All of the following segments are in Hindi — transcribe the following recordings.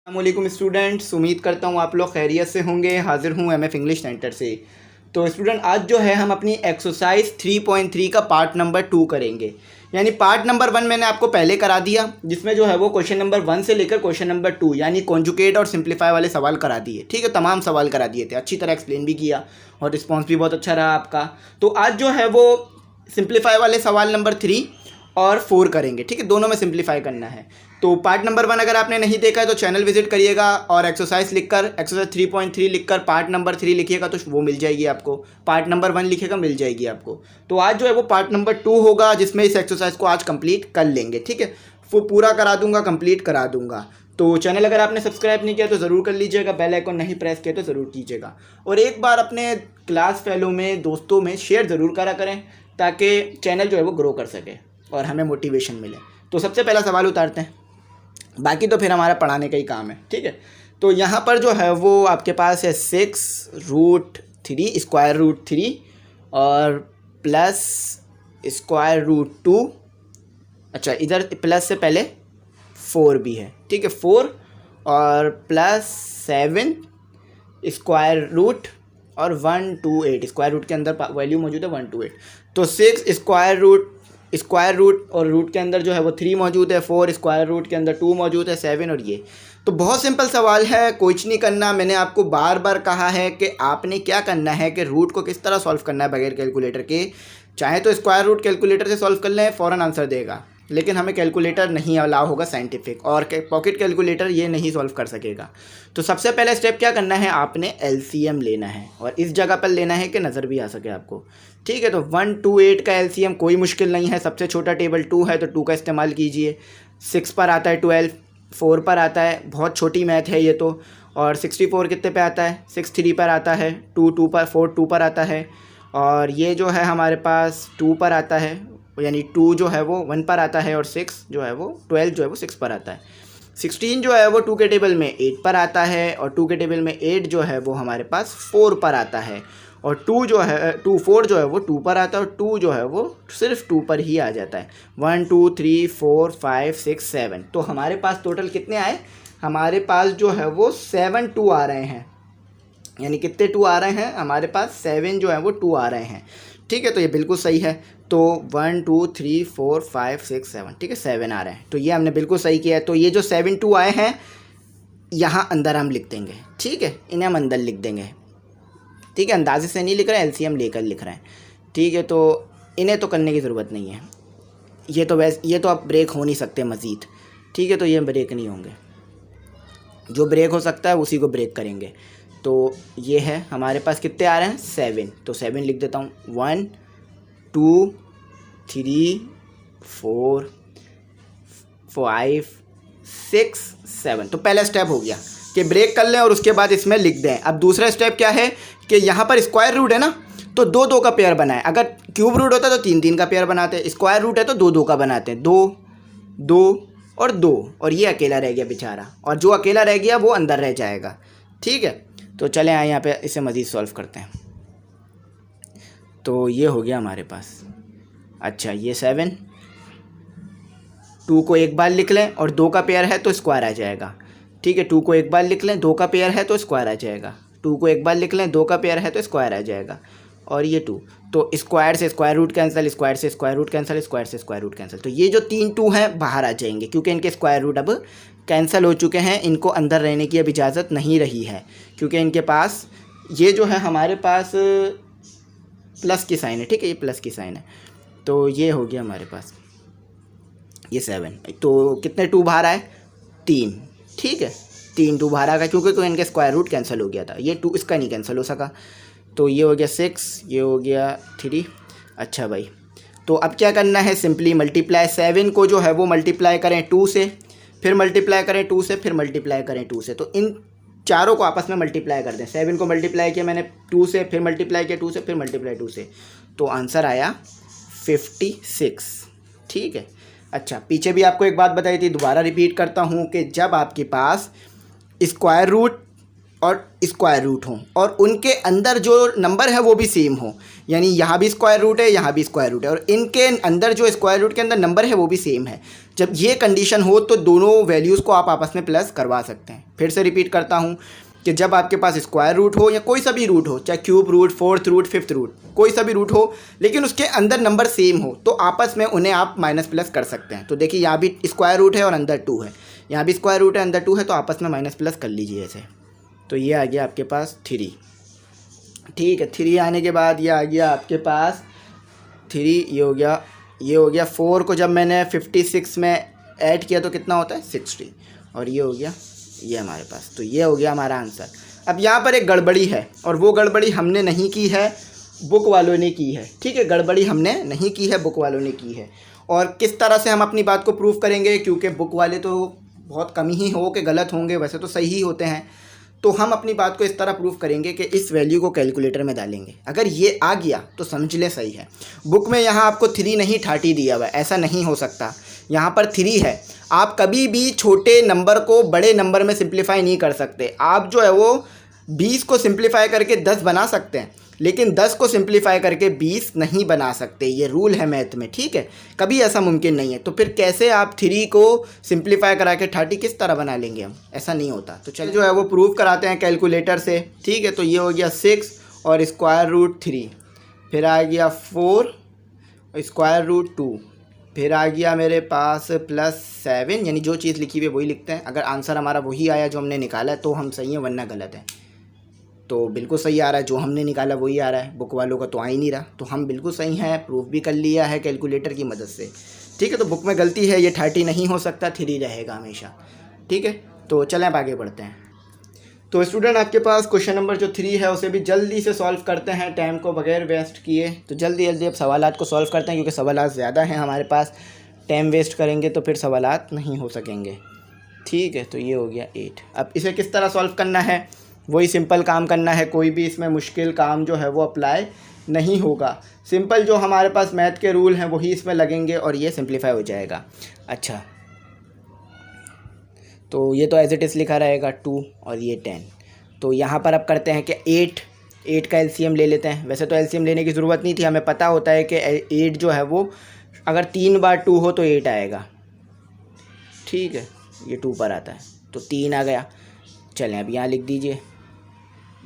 अस्सलामुअलैकुम स्टूडेंट्स, उम्मीद करता हूँ आप लोग खैरियत से होंगे। हाज़िर हूँ एमएफ इंग्लिश सेंटर से। तो स्टूडेंट, आज जो है हम अपनी एक्सरसाइज 3.3 का पार्ट नंबर 2 करेंगे। यानी पार्ट नंबर 1 मैंने आपको पहले करा दिया, जिसमें जो है वो क्वेश्चन नंबर 1 से लेकर क्वेश्चन नंबर 2 यानी कॉन्जुगेट और सिंप्लीफाई वाले सवाल करा दिए। ठीक है, तमाम सवाल करा दिए थे, अच्छी तरह एक्सप्लेन भी किया और रिस्पॉन्स भी बहुत अच्छा रहा आपका। तो आज जो है वो सिंप्लीफाई वाले सवाल नंबर 3 और 4 करेंगे। ठीक है, दोनों में सिंप्लीफाई करना है। तो पार्ट नंबर 1 अगर आपने नहीं देखा है तो चैनल विजिट करिएगा और एक्सरसाइज लिखकर एक्सरसाइज 3.3 लिखकर पार्ट नंबर 3 लिखिएगा तो वो मिल जाएगी आपको। पार्ट नंबर 1 लिखिएगा, मिल जाएगी आपको। तो आज जो है वो पार्ट नंबर 2 होगा, जिसमें इस एक्सरसाइज को आज कंप्लीट कर लेंगे। ठीक है, वो पूरा करा दूंगा, कंप्लीट करा दूंगा। तो चैनल अगर आपने सब्सक्राइब नहीं किया तो ज़रूर कर लीजिएगा, बेल आइकन नहीं प्रेस किया तो ज़रूर कीजिएगा। और एक बार अपने क्लास फेलो में, दोस्तों में शेयर ज़रूर करा करें ताकि चैनल जो है वो ग्रो कर सके और हमें मोटिवेशन मिले। तो सबसे पहला सवाल उतारते हैं, बाकी तो फिर हमारा पढ़ाने का ही काम है। ठीक है, तो यहाँ पर जो है वो आपके पास है 6√3 स्क्वायर रूट 3 और प्लस स्क्वायर रूट 2। अच्छा, इधर प्लस से पहले 4 भी है। ठीक है, 4 और प्लस 7 स्क्वायर रूट और 128 स्क्वायर रूट के अंदर वैल्यू मौजूद है 128। तो 6 स्क्वायर रूट और रूट के अंदर जो है वो 3 मौजूद है, 4 स्क्वायर रूट के अंदर 2 मौजूद है, 7 और ये। तो बहुत सिंपल सवाल है, कुछ नहीं करना। मैंने आपको बार बार कहा है कि आपने क्या करना है कि रूट को किस तरह सॉल्व करना है बगैर कैलकुलेटर के। चाहे तो स्क्वायर रूट कैलकुलेटर से सॉल्व कर लें, फ़ौरन आंसर देगा, लेकिन हमें कैलकुलेटर नहीं अलाउ होगा साइंटिफिक, और पॉकेट कैलकुलेटर ये नहीं सॉल्व कर सकेगा। तो सबसे पहला स्टेप क्या करना है, आपने एलसीएम लेना है और इस जगह पर लेना है कि नज़र भी आ सके आपको। ठीक है, तो 128 का एलसीएम कोई मुश्किल नहीं है। सबसे छोटा टेबल 2 है तो 2 का इस्तेमाल कीजिए। 6 पर आता है 12, 4 पर आता है, बहुत छोटी मैथ है ये तो। और 64 कितने पे आता है, 63 पर आता है, 2 पर, 4 2 पर आता है। और ये जो है हमारे पास 2 पर आता है, यानी 2 जो है वो 1 पर आता है, और 6 जो है वो 12 जो है वो 6 पर आता है। 16 जो है वो 2 के टेबल में 8 पर आता है, और 2 के टेबल में 8 जो है वो हमारे पास 4 पर आता है। और 4 जो है वो 2 पर आता है, और 2 जो है वो सिर्फ 2 पर ही आ जाता है। 1 2 3 4 5 6 7। तो हमारे पास टोटल कितने आए, हमारे पास जो है वो 7 2 आ रहे हैं। यानी कितने 2 आ रहे हैं, हमारे पास 7 जो है वो 2 आ रहे हैं। ठीक है, तो ये बिल्कुल सही है। तो 1 2 3 4 5 6 7, ठीक है, 7 आ रहे हैं। तो ये हमने बिल्कुल सही किया है। तो ये जो 7 2 आए हैं यहाँ अंदर हम लिख देंगे। ठीक है, इन्हें हम अंदर लिख देंगे। ठीक है, अंदाजे से नहीं लिख रहे हैं, एलसीएम लेकर लिख रहे हैं। ठीक है, तो इन्हें तो करने की ज़रूरत नहीं है। ये तो अब ब्रेक हो नहीं सकते मज़ीद। ठीक है, तो ये ब्रेक नहीं होंगे, जो ब्रेक हो सकता है उसी को ब्रेक करेंगे। तो ये है हमारे पास कितने आ रहे हैं, 7। तो 7 लिख देता हूँ। 1 2 3 4 5 6 7। तो पहला स्टेप हो गया कि ब्रेक कर लें और उसके बाद इसमें लिख दें। अब दूसरा स्टेप क्या है कि यहाँ पर स्क्वायर रूट है ना, तो 2 2 का पेयर बनाए। अगर क्यूब रूट होता तो 3 3 का पेयर बनाते, स्क्वायर रूट है तो 2 2 का बनाते हैं। 2 2 और 2, और ये अकेला रह गया बेचारा, और जो अकेला रह गया वो अंदर रह जाएगा। ठीक है, तो चलें आए यहाँ पे इसे मज़ीद सॉल्व करते हैं। तो ये हो गया हमारे पास। अच्छा, ये 7, 2 को एक बार लिख लें और 2 का पेयर है तो स्क्वायर आ जाएगा। ठीक है, 2 को एक बार लिख लें, 2 का पेयर है तो स्क्वायर आ जाएगा। 2 को एक बार लिख लें, 2 का पेयर है तो स्क्वायर आ जाएगा। और ये 2, तो स्क्वायर से स्क्वायर रूट कैंसिल, स्क्वायर से स्क्वायर रूट कैंसिल, स्क्वायर से स्क्वायर रूट कैंसिल। तो ये जो 3 2 हैं बाहर आ जाएंगे, क्योंकि इनके स्क्वायर रूट अब कैंसिल हो चुके हैं। इनको अंदर रहने की अब इजाज़त नहीं रही है, क्योंकि इनके पास ये जो है हमारे पास प्लस की साइन है। ठीक है, ये प्लस की साइन है। तो ये हो गया हमारे पास ये 7। तो कितने 2 बाहर आए, 3। ठीक है, 3 2 बाहर आ गया, क्योंकि तो इनके स्क्वायर रूट कैंसिल हो गया था। ये 2 इसका नहीं कैंसिल हो सका। तो ये हो गया 6, ये हो गया 3। अच्छा भाई, तो अब क्या करना है, सिंपली मल्टीप्लाई। 7 को जो है वो मल्टीप्लाई करें 2 से, फिर मल्टीप्लाई करें 2 से, फिर मल्टीप्लाई करें 2 से। तो इन चारों को आपस में मल्टीप्लाई कर दें। 7 को मल्टीप्लाई किया मैंने 2 से, फिर मल्टीप्लाई किया 2 से, फिर मल्टीप्लाई 2 से। तो आंसर आया 56। ठीक है, अच्छा, पीछे भी आपको एक बात बताई थी, दोबारा रिपीट करता हूँ कि जब आपके पास स्क्वायर रूट और स्क्वायर रूट हो और उनके अंदर जो नंबर है वो भी सेम हो, यानी यहाँ भी स्क्वायर रूट है, यहाँ भी स्क्वायर रूट है, और इनके अंदर जो स्क्वायर रूट के अंदर नंबर है वो भी सेम है, जब ये कंडीशन हो तो दोनों वैल्यूज़ को आप आपस में प्लस करवा सकते हैं। फिर से रिपीट करता हूँ कि जब आपके पास स्क्वायर रूट हो या कोई सा भी रूट हो, चाहे cube root, fourth root, fifth root, कोई सा भी रूट हो, लेकिन उसके अंदर नंबर सेम हो, तो आपस में उन्हें आप माइनस प्लस कर सकते हैं। तो देखिए यहाँ भी स्क्वायर रूट है और अंदर 2 है, यहाँ भी स्क्वायर रूट है अंदर 2 है, तो आपस में माइनस प्लस कर लीजिए ऐसे। तो ये आ गया आपके पास 3। ठीक है, 3 आने के बाद ये आ गया आपके पास 3, ये हो गया 4 को जब मैंने 56 में ऐड किया तो कितना होता है 60, और ये हो गया ये हमारे पास। तो ये हो गया हमारा आंसर। अब यहाँ पर एक गड़बड़ी है, और वो गड़बड़ी हमने नहीं की है, बुक वालों ने की है। ठीक है, गड़बड़ी हमने नहीं की है, बुक वालों ने की है। और किस तरह से हम अपनी बात को प्रूव करेंगे, क्योंकि बुक वाले तो बहुत कम ही हो के गलत होंगे, वैसे तो सही ही होते हैं। तो हम अपनी बात को इस तरह प्रूव करेंगे कि इस वैल्यू को कैलकुलेटर में डालेंगे, अगर ये आ गया तो समझ ले सही है। बुक में यहाँ आपको 3 नहीं 30 दिया हुआ है, ऐसा नहीं हो सकता। यहाँ पर 3 है। आप कभी भी छोटे नंबर को बड़े नंबर में सिंप्लीफाई नहीं कर सकते। आप जो है वो 20 को सिंप्लीफाई करके 10 बना सकते हैं, लेकिन 10 को सिंप्लीफाई करके 20 नहीं बना सकते। ये रूल है मैथ में, ठीक है, कभी ऐसा मुमकिन नहीं है। तो फिर कैसे आप 3 को सिंप्लीफाई करा के 30 किस तरह बना लेंगे हम, ऐसा नहीं होता। तो चलिए जो है वो प्रूव कराते हैं कैलकुलेटर से। ठीक है, तो ये हो गया 6 और स्क्वायर रूट 3, फिर आ गया 4 स्क्वायर रूट 2, फिर आ गया मेरे पास +7, यानी जो चीज़ लिखी हुई है वही लिखते हैं। अगर आंसर हमारा वही आया जो हमने निकाला है तो हम सही हैं, वरना गलत है। तो बिल्कुल सही आ रहा है, जो हमने निकाला वही आ रहा है, बुक वालों का तो आ ही नहीं रहा। तो हम बिल्कुल सही हैं, प्रूफ भी कर लिया है कैलकुलेटर की मदद से। ठीक है, तो बुक में गलती है, ये 30 नहीं हो सकता, 3 रहेगा हमेशा। ठीक है, तो चलें अब आगे बढ़ते हैं। तो स्टूडेंट आपके पास क्वेश्चन नंबर जो 3 है उसे भी जल्दी से सॉल्व करते हैं, टाइम को बगैर वेस्ट किए। तो जल्दी जल्दी अब सवालात को सॉल्व करते हैं, क्योंकि सवालात ज़्यादा हैं हमारे पास। टाइम वेस्ट करेंगे तो फिर सवालात नहीं हो सकेंगे। ठीक है, तो ये हो गया 8। अब इसे किस तरह सॉल्व करना है, वही सिंपल काम करना है, कोई भी इसमें मुश्किल काम जो है वो अप्लाई नहीं होगा। सिंपल जो हमारे पास मैथ के रूल हैं वही इसमें लगेंगे और ये सिंप्लीफाई हो जाएगा। अच्छा, तो ये तो एज इट इज़ लिखा रहेगा 2 और ये 10। तो यहाँ पर अब करते हैं कि 8 का एलसीएम ले लेते हैं। वैसे तो एलसीएम लेने की ज़रूरत नहीं थी, हमें पता होता है कि 8 जो है वो अगर 3 बार 2 हो तो 8 आएगा। ठीक है, ये 2 पर आता है तो 3 आ गया। चलें अब यहाँ लिख दीजिए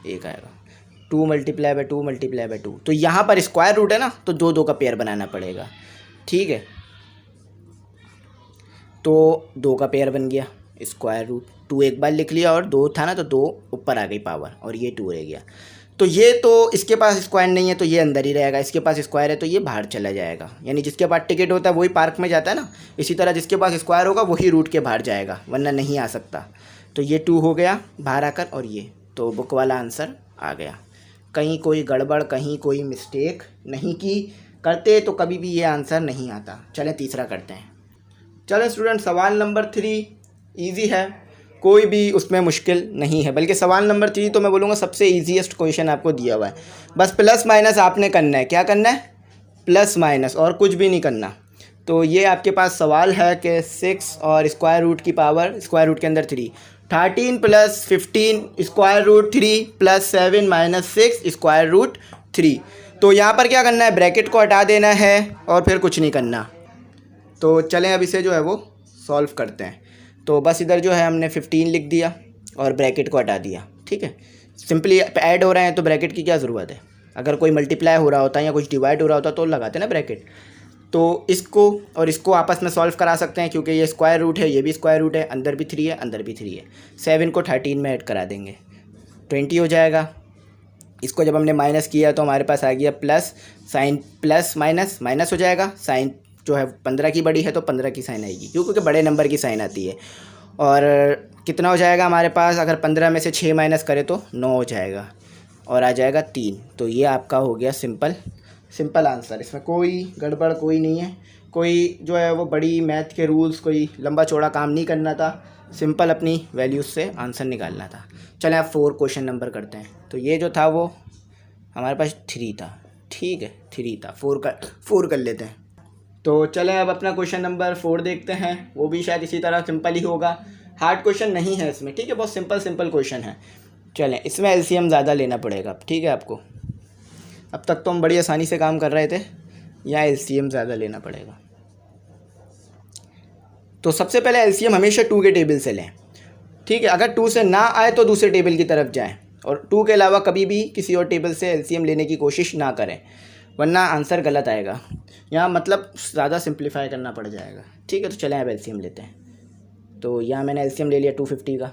1 आएगा। 2 मल्टीप्लाई बाय 2 मल्टीप्लाई बाय 2। तो यहाँ पर स्क्वायर रूट है ना, तो 2 का पेयर बनाना पड़ेगा। ठीक है, तो 2 का पेयर बन गया। स्क्वायर रूट 2 एक बार लिख लिया और 2 था ना, तो 2 ऊपर आ गई पावर और ये 2 रह गया। तो ये तो इसके पास स्क्वायर नहीं है तो ये अंदर ही रहेगा, इसके पास स्क्वायर है तो ये बाहर चला जाएगा। यानी जिसके पास टिकट होता है वही पार्क में जाता है ना, इसी तरह जिसके पास स्क्वायर होगा वही रूट के बाहर जाएगा, वरना नहीं आ सकता। तो ये 2 हो गया बाहर आकर, और ये तो बुक वाला आंसर आ गया। कहीं कोई गड़बड़, कहीं कोई मिस्टेक नहीं की, करते तो कभी भी ये आंसर नहीं आता। चलें तीसरा करते हैं। चलें स्टूडेंट, सवाल नंबर 3 ईजी है, कोई भी उसमें मुश्किल नहीं है, बल्कि सवाल नंबर 3 तो मैं बोलूँगा सबसे ईजीएस्ट क्वेश्चन आपको दिया हुआ है। बस प्लस माइनस आपने करना है। क्या करना है? प्लस माइनस, और कुछ भी नहीं करना। तो ये आपके पास सवाल है कि 6 और स्क्वायर रूट की पावर, स्क्वायर रूट के अंदर 3, 13 + 15 स्क्वायर रूट 3 + 7 - 6 स्क्वायर रूट 3। तो यहाँ पर क्या करना है, ब्रैकेट को हटा देना है और फिर कुछ नहीं करना। तो चलें अब इसे जो है वो सॉल्व करते हैं। तो बस इधर जो है हमने 15 लिख दिया और ब्रैकेट को हटा दिया। ठीक है, सिंपली ऐड हो रहे हैं तो ब्रैकेट की क्या ज़रूरत है। अगर कोई मल्टीप्लाई हो रहा होता है या कुछ डिवाइड हो रहा होता तो लगाते ना ब्रैकेट। तो इसको और इसको आपस में सॉल्व करा सकते हैं, क्योंकि ये स्क्वायर रूट है, ये भी स्क्वायर रूट है, अंदर भी 3 है, अंदर भी 3 है। 7 को 13 में ऐड करा देंगे, 20 हो जाएगा। इसको जब हमने माइनस किया तो हमारे पास आ गया plus, sign plus minus minus हो जाएगा, साइन जो है 15 की बड़ी है तो 15 की साइन आएगी, क्योंकि बड़े नंबर की साइन आती है। और कितना हो जाएगा हमारे पास, अगर 15 में से 6 माइनस करें तो 9 हो जाएगा और आ जाएगा 3। तो ये आपका हो गया सिंपल आंसर। इसमें कोई गड़बड़ कोई नहीं है, कोई जो है वो बड़ी मैथ के रूल्स, कोई लंबा चौड़ा काम नहीं करना था, सिंपल अपनी वैल्यूज़ से आंसर निकालना था। चलें आप 4 क्वेश्चन नंबर करते हैं। तो ये जो था वो हमारे पास 3 था। ठीक है, 3 था, 4 कर लेते हैं। तो चलें अब अपना क्वेश्चन नंबर 4 देखते हैं। वो भी शायद इसी तरह सिंपल ही होगा, हार्ड क्वेश्चन नहीं है इसमें। ठीक है, बहुत सिंपल क्वेश्चन है। चलें, इसमें एलसीएम ज़्यादा लेना पड़ेगा। ठीक है, आपको अब तक तो हम बड़ी आसानी से काम कर रहे थे, यहाँ एलसीएम ज़्यादा लेना पड़ेगा। तो सबसे पहले एलसीएम हमेशा 2 के टेबल से लें, ठीक है। अगर 2 से ना आए तो दूसरे टेबल की तरफ जाएं और 2 के अलावा कभी भी किसी और टेबल से एलसीएम लेने की कोशिश ना करें, वरना आंसर गलत आएगा। यहाँ मतलब ज़्यादा सिंप्लीफाई करना पड़ जाएगा, ठीक है। तो चलें अब एलसीएम लेते हैं। तो यहाँ मैंने एलसीएम ले लिया 250 का,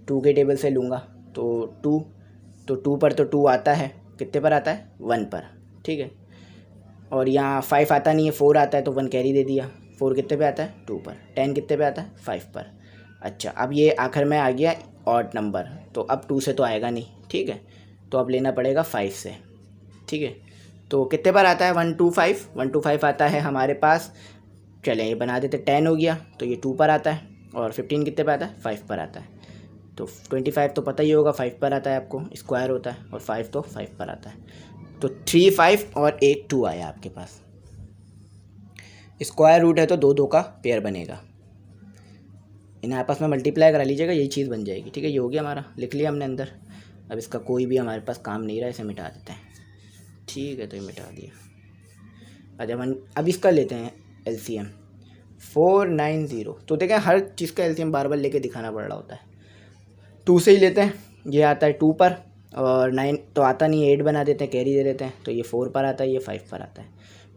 2 के टेबल से लूँगा तो 2 पर तो 2 आता है, कितने पर आता है 1 पर, ठीक है। और यहाँ 5 आता नहीं है, 4 आता है तो 1 कैरी दे दिया। 4 कितने पे आता है 2 पर। 10 कितने पे आता है 5 पर। अच्छा, अब ये आखिर में आ गया ऑड नंबर, तो अब 2 से तो आएगा नहीं, ठीक है। तो अब लेना पड़ेगा 5 से, ठीक है। तो कितने पर आता है 125 आता है हमारे पास। चलें ये बना देते, 10 हो गया तो ये 2 पर आता है, और 15 कितने पर आता है 5 पर आता है। तो 25 तो पता ही होगा 5 पर आता है आपको, स्क्वायर होता है, और 5 तो 5 पर आता है। तो 3 5 और 1 2 आया आपके पास। स्क्वायर रूट है तो 2 2 का पेयर बनेगा, इन्हें आपस में मल्टीप्लाई करा लीजिएगा, यही चीज़ बन जाएगी, ठीक है। ये हो गया हमारा, लिख लिया हमने अंदर। अब इसका कोई भी हमारे पास काम नहीं रहा, इसे मिटा देते हैं, ठीक है। तो ये मिटा दिया। अच्छा, अब इसका लेते हैं एलसीएम 490। तो देखें हर चीज़ का एलसीएम बार बार लेके दिखाना पड़ रहा होता है। 2 से ही लेते हैं, ये आता है 2 पर, और 9 तो आता नहीं है, 8 बना देते हैं, कैरी दे देते हैं, तो ये 4 पर आता है, ये 5 पर आता है।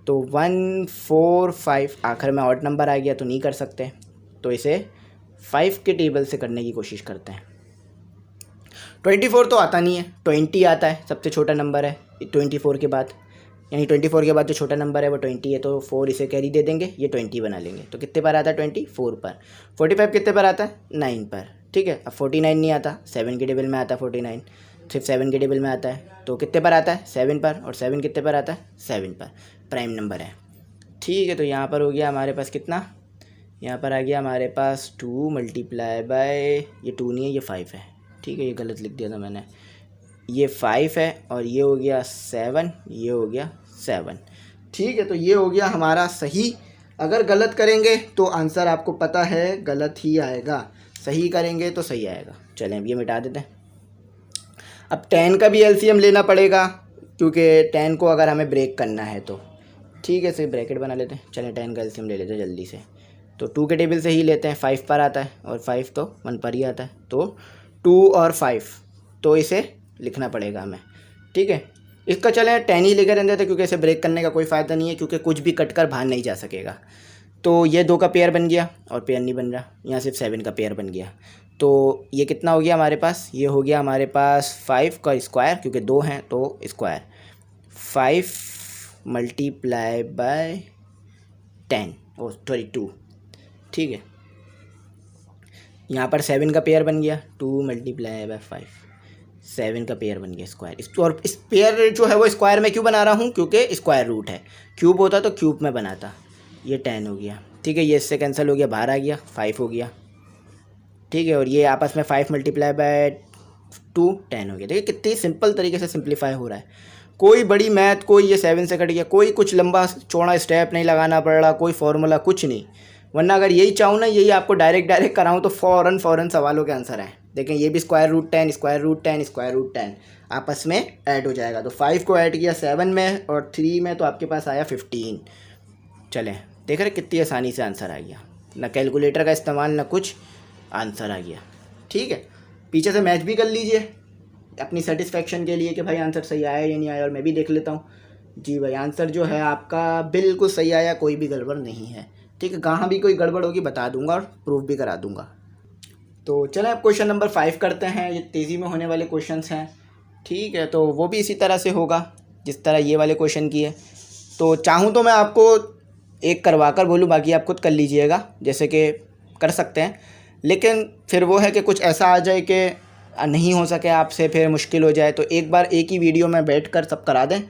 तो 1 4 5 आखिर में ऑड नंबर आ गया तो नहीं कर सकते, तो इसे 5 के टेबल से करने की कोशिश करते हैं। 24 तो आता नहीं है, 20 आता है, सबसे छोटा नंबर है 24 के बाद, यानी 24 के बाद जो छोटा नंबर है वो 20 है, तो 4 इसे कैरी दे देंगे, ये 20 बना लेंगे। तो कितने पर आता है 24 पर। 45 कितने पर आता है 9 पर, ठीक है। अब 49 नहीं आता, 7 के टेबल में आता है 49, सिर्फ 7 के टेबल में आता है, तो कितने पर आता है 7 पर, और 7 कितने पर आता है 7 पर, प्राइम नंबर है, ठीक है। तो यहाँ पर हो गया हमारे पास कितना, यहाँ पर आ गया हमारे पास 2 मल्टीप्लाई बाय, ये 2 नहीं है ये 5 है, ठीक है। ये गलत लिख दिया था मैंने, ये 5 है, और ये हो गया 7, ये हो गया 7, ठीक है। तो ये हो गया हमारा सही। अगर गलत करेंगे तो आंसर आपको पता है गलत ही आएगा, सही करेंगे तो सही आएगा। चलें अब ये मिटा देते हैं। अब 10 का भी एलसीएम लेना पड़ेगा, क्योंकि 10 को अगर हमें ब्रेक करना है तो, ठीक है। सिर्फ ब्रैकेट बना लेते हैं। चलें 10 का एलसीएम ले लेते हैं जल्दी से। तो 2 के टेबल से ही लेते हैं, 5 पर आता है, और 5 तो 1 पर ही आता है, तो 2 और 5, तो इसे लिखना पड़ेगा हमें, ठीक है। इसका चलें 10 ही लेकर रहते थे, क्योंकि इसे ब्रेक करने का कोई फ़ायदा नहीं है, क्योंकि कुछ भी कट कर बाहर नहीं जा सकेगा। तो ये 2 का पेयर बन गया, और पेयर नहीं बन रहा, यहाँ सिर्फ 7 का पेयर बन गया। तो ये कितना हो गया हमारे पास, ये हो गया हमारे पास 5 का स्क्वायर, क्योंकि 2 हैं तो square, 5 multiply by 10 oh sorry 2, ठीक है। यहाँ पर 7 का पेयर बन गया, 2 मल्टीप्लाई बाय 5, 7 का पेयर बन गया स्क्वायर। और इस पेयर जो है वो स्क्वायर में क्यों बना रहा हूँ, क्योंकि स्क्वायर रूट है, क्यूब होता तो क्यूब में बनाता। ये 10 हो गया, ठीक है। ये इससे कैंसिल हो गया, बाहर आ गया, 5 हो गया, ठीक है। और ये आपस में 5 मल्टीप्लाई बाय 2 10 हो गया। देखिए कितनी सिंपल तरीके से सिंप्लीफाई हो रहा है, कोई बड़ी मैथ, कोई ये 7 से कट गया, कोई कुछ लंबा चौड़ा स्टेप नहीं लगाना पड़ रहा, कोई फॉर्मूला कुछ नहीं। वरना अगर यही चाहूँ ना, यही आपको डायरेक्ट कराऊँ तो फ़ौरन सवालों के आंसर हैं। देखें ये भी square root 10 square root 10 square root 10 आपस में ऐड हो जाएगा। तो 5 को ऐड किया 7 में और 3 में, तो आपके पास आया 15। चलें देख रहे कितनी आसानी से आंसर आ गया, ना कैलकुलेटर का इस्तेमाल ना कुछ, आंसर आ गया, ठीक है। पीछे से मैच भी कर लीजिए अपनी सेटिस्फेक्शन के लिए कि भाई आंसर सही आया या नहीं आया, और मैं भी देख लेता हूँ। जी भाई आंसर जो है आपका बिल्कुल सही आया, कोई भी गड़बड़ नहीं है, ठीक है। कहाँ भी कोई गड़बड़ होगी बता दूंगा और प्रूफ भी करा दूंगा। तो चलें अब क्वेश्चन नंबर 5 करते हैं। ये तेज़ी में होने वाले क्वेश्चंस हैं, ठीक है। तो वो भी इसी तरह से होगा जिस तरह ये वाले क्वेश्चन की है। तो चाहूँ तो मैं आपको एक करवा कर बोलूँ, बाकी आप खुद कर लीजिएगा, जैसे कि कर सकते हैं। लेकिन फिर वो है कि कुछ ऐसा आ जाए कि नहीं हो सके आपसे, फिर मुश्किल हो जाए, तो एक बार एक ही वीडियो में बैठ कर सब करा दें,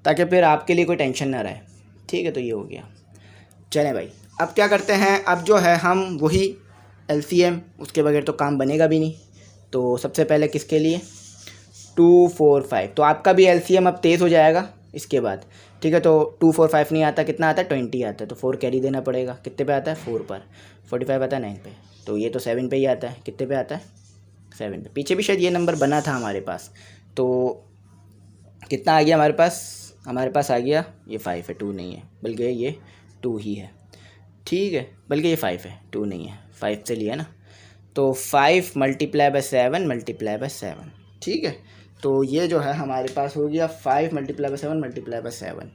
ताकि फिर आपके लिए कोई टेंशन ना रहे, ठीक है। तो ये हो गया। चलें भाई अब क्या करते हैं, अब जो है हम वही एलसीएम, उसके बगैर तो काम बनेगा भी नहीं। तो सबसे पहले किसके लिए 2 4 5, तो आपका भी एलसीएम अब तेज़ हो जाएगा इसके बाद, ठीक है। तो 2 4 5 नहीं आता, कितना आता है 20 आता है, तो 4 कैरी देना पड़ेगा। कितने पे आता है 4 पर, 45 आता है 9 पे, तो ये तो 7 पे ही आता है। कितने पे आता है 7 पे। पीछे भी शायद ये नंबर बना था हमारे पास, तो कितना आ गया हमारे पास आ गया ये 5 है, 2 नहीं है, बल्कि ये 2 ही है, ठीक है, बल्कि ये 5 है, 2 नहीं है, 5 से लिया ना, तो 5 मल्टीप्लाई बाय 7 मल्टीप्लाई बाय 7, ठीक है। तो ये जो है हमारे पास हो गया 5 मल्टीप्लाई बाय 7 मल्टीप्लाई बाय 7,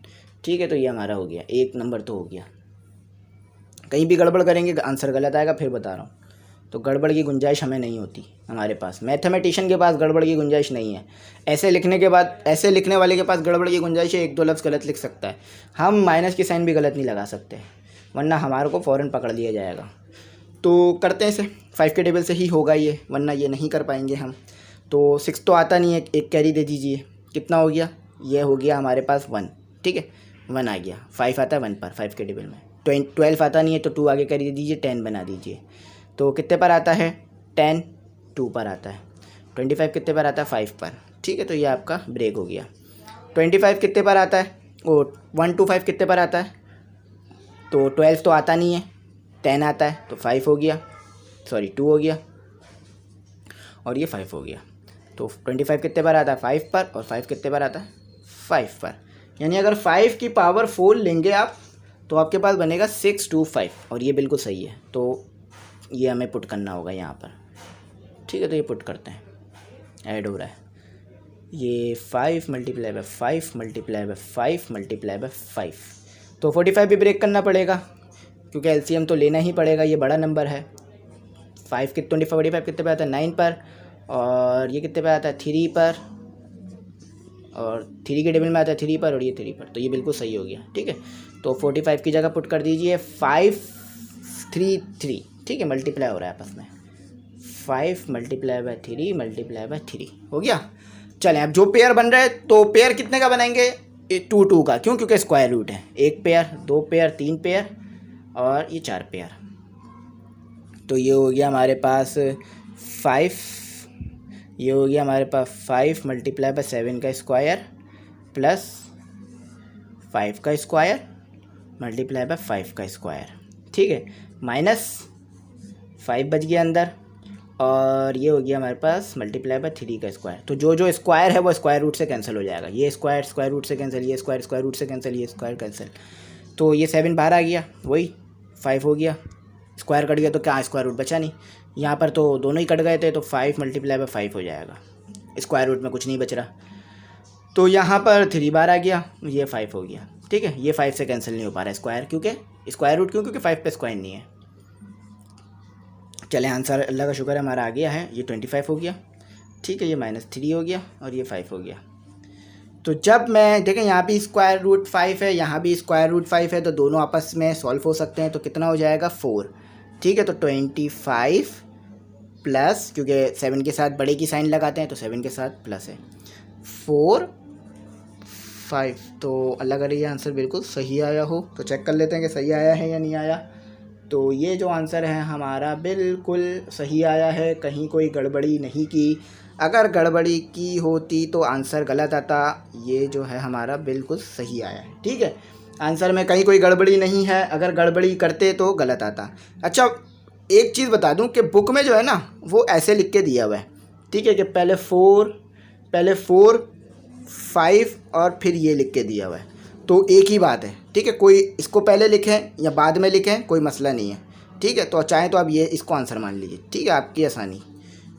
ठीक है। तो ये हमारा हो गया, एक नंबर तो हो गया। कहीं भी गड़बड़ करेंगे आंसर गलत आएगा, फिर बता रहा हूँ। तो गड़बड़ की गुंजाइश हमें नहीं होती, हमारे पास मैथमेटिशियन के पास गड़बड़ की गुंजाइश नहीं है। ऐसे लिखने के बाद, ऐसे लिखने वाले के पास गड़बड़ की गुंजाइश है, 1-2 लफ्ज़ गलत लिख सकता है, हम माइनस की साइन भी गलत नहीं लगा सकते, वरना हमारे को फ़ौरन पकड़ लिया जाएगा। तो करते हैं इसे, 5 के टेबल से ही होगा ये, वरना ये नहीं कर पाएंगे हम। तो 6 तो आता नहीं है, एक कैरी दे दीजिए, कितना हो गया, ये हो गया हमारे पास 1, ठीक है, 1 आ गया। 5 आता है 1 पर 5 के टेबल में, 12 आता नहीं है तो 2 आगे कैरी दे दीजिए, 10 बना दीजिए। तो कितने पर आता है, 10 2 पर आता है। 25 कितने पर आता है, 5 पर, ठीक है। तो ये आपका ब्रेक हो गया। 25 कितने पर आता है, ओ 1 to 5 कितने पर आता है, तो 12 तो आता नहीं है, 10 आता है, तो 5 हो गया, सॉरी 2 हो गया, और ये 5 हो गया। तो 25 कितने पर आता है, 5 पर, और 5 कितने पर आता है, 5 पर। यानी अगर 5 की पावर 4 लेंगे आप, तो आपके पास बनेगा 625, और ये बिल्कुल सही है। तो ये हमें पुट करना होगा यहाँ पर, ठीक है। तो ये पुट करते हैं, ऐड हो रहा है ये 5 multiply bye 5 multiply bye 5 multiply bye 5, तो 45 भी ब्रेक करना पड़ेगा, क्योंकि एलसीएम तो लेना ही पड़ेगा, ये बड़ा नंबर है। 5 कितने 45 कितने पे आता है, 9 पर, और ये कितने पे आता है, 3 पर, और 3 के टेबल में आता है 3 पर, और ये 3 पर, तो ये बिल्कुल सही हो गया, ठीक है। तो 45 की जगह पुट कर दीजिए 5 3 3, ठीक है, मल्टीप्लाई हो रहा है आपस में, 5 मल्टीप्लाई बाय 3 मल्टीप्लाई बाय 3 हो गया। चलें, अब जो पेयर बन रहा है, तो पेयर कितने का बनाएंगे, 2 2 का, क्यों, क्योंकि स्क्वायर रूट है, 1 पेयर 2 पेयर 3 पेयर और ये 4 पेयर। तो ये हो गया हमारे पास 5, ये हो गया हमारे पास 5 मल्टीप्लाई बाय 7 का स्क्वायर प्लस 5 का स्क्वायर मल्टीप्लाई बाय 5 का स्क्वायर, ठीक है, माइनस 5 बच गया अंदर, और ये हो गया हमारे पास मल्टीप्लाई बाय 3 का स्क्वायर। तो जो जो स्क्वायर है वो स्क्वायर रूट से कैंसिल हो जाएगा, ये स्क्वायर स्क्वायर रूट से कैंसिल, ये स्क्वायर स्क्वायर रूट से कैंसिल, ये स्क्वायर कैंसिल, तो ये 7 बाहर आ गया, वही 5 हो गया, स्क्वायर कट गया तो क्या स्क्वायर रूट बचा नहीं, यहाँ पर तो दोनों ही कट गए थे, तो 5 मल्टीप्लाई बाय 5 हो जाएगा, स्क्वायर रूट में कुछ नहीं बच रहा, तो यहाँ पर 3 बार आ गया, ये 5 हो गया, ठीक है। ये 5 से कैंसिल नहीं हो पा रहा है स्क्वायर, क्योंकि स्क्वायर रूट क्यों, क्योंकि 5 पे स्क्वायर नहीं है। चले, आंसर अल्लाह का शुक्र है हमारा आ गया है, ये 25 हो गया, ठीक है, ये -3 हो गया, और ये 5 हो गया। तो जब मैं देखें यहाँ भी स्क्वायर रूट 5 है, यहाँ भी स्क्वायर रूट 5 है, तो दोनों आपस में सॉल्व हो सकते हैं, तो कितना हो जाएगा 4, ठीक है। तो 25 प्लस, क्योंकि 7 के साथ बड़े की साइन लगाते हैं, तो 7 के साथ प्लस है, 4 5, तो अल्लाह करे ये आंसर बिल्कुल सही आया हो। तो चेक कर लेते हैं कि सही आया है या नहीं आया। तो ये जो आंसर है हमारा बिल्कुल सही आया है, कहीं कोई गड़बड़ी नहीं की, अगर गड़बड़ी की होती तो आंसर गलत आता, ये जो है हमारा बिल्कुल सही आया है, ठीक है। आंसर में कहीं कोई गड़बड़ी नहीं है, अगर गड़बड़ी करते तो गलत आता। अच्छा, एक चीज़ बता दूं कि बुक में जो है ना वो ऐसे लिख के दिया हुआ है, ठीक है, कि पहले 4 5 और फिर ये लिख के दिया हुआ है, तो एक ही बात है, ठीक है। कोई इसको पहले लिखें या बाद में लिखें कोई मसला नहीं है, ठीक है। तो चाहें तो आप ये इसको आंसर मान लीजिए, ठीक है, आपकी आसानी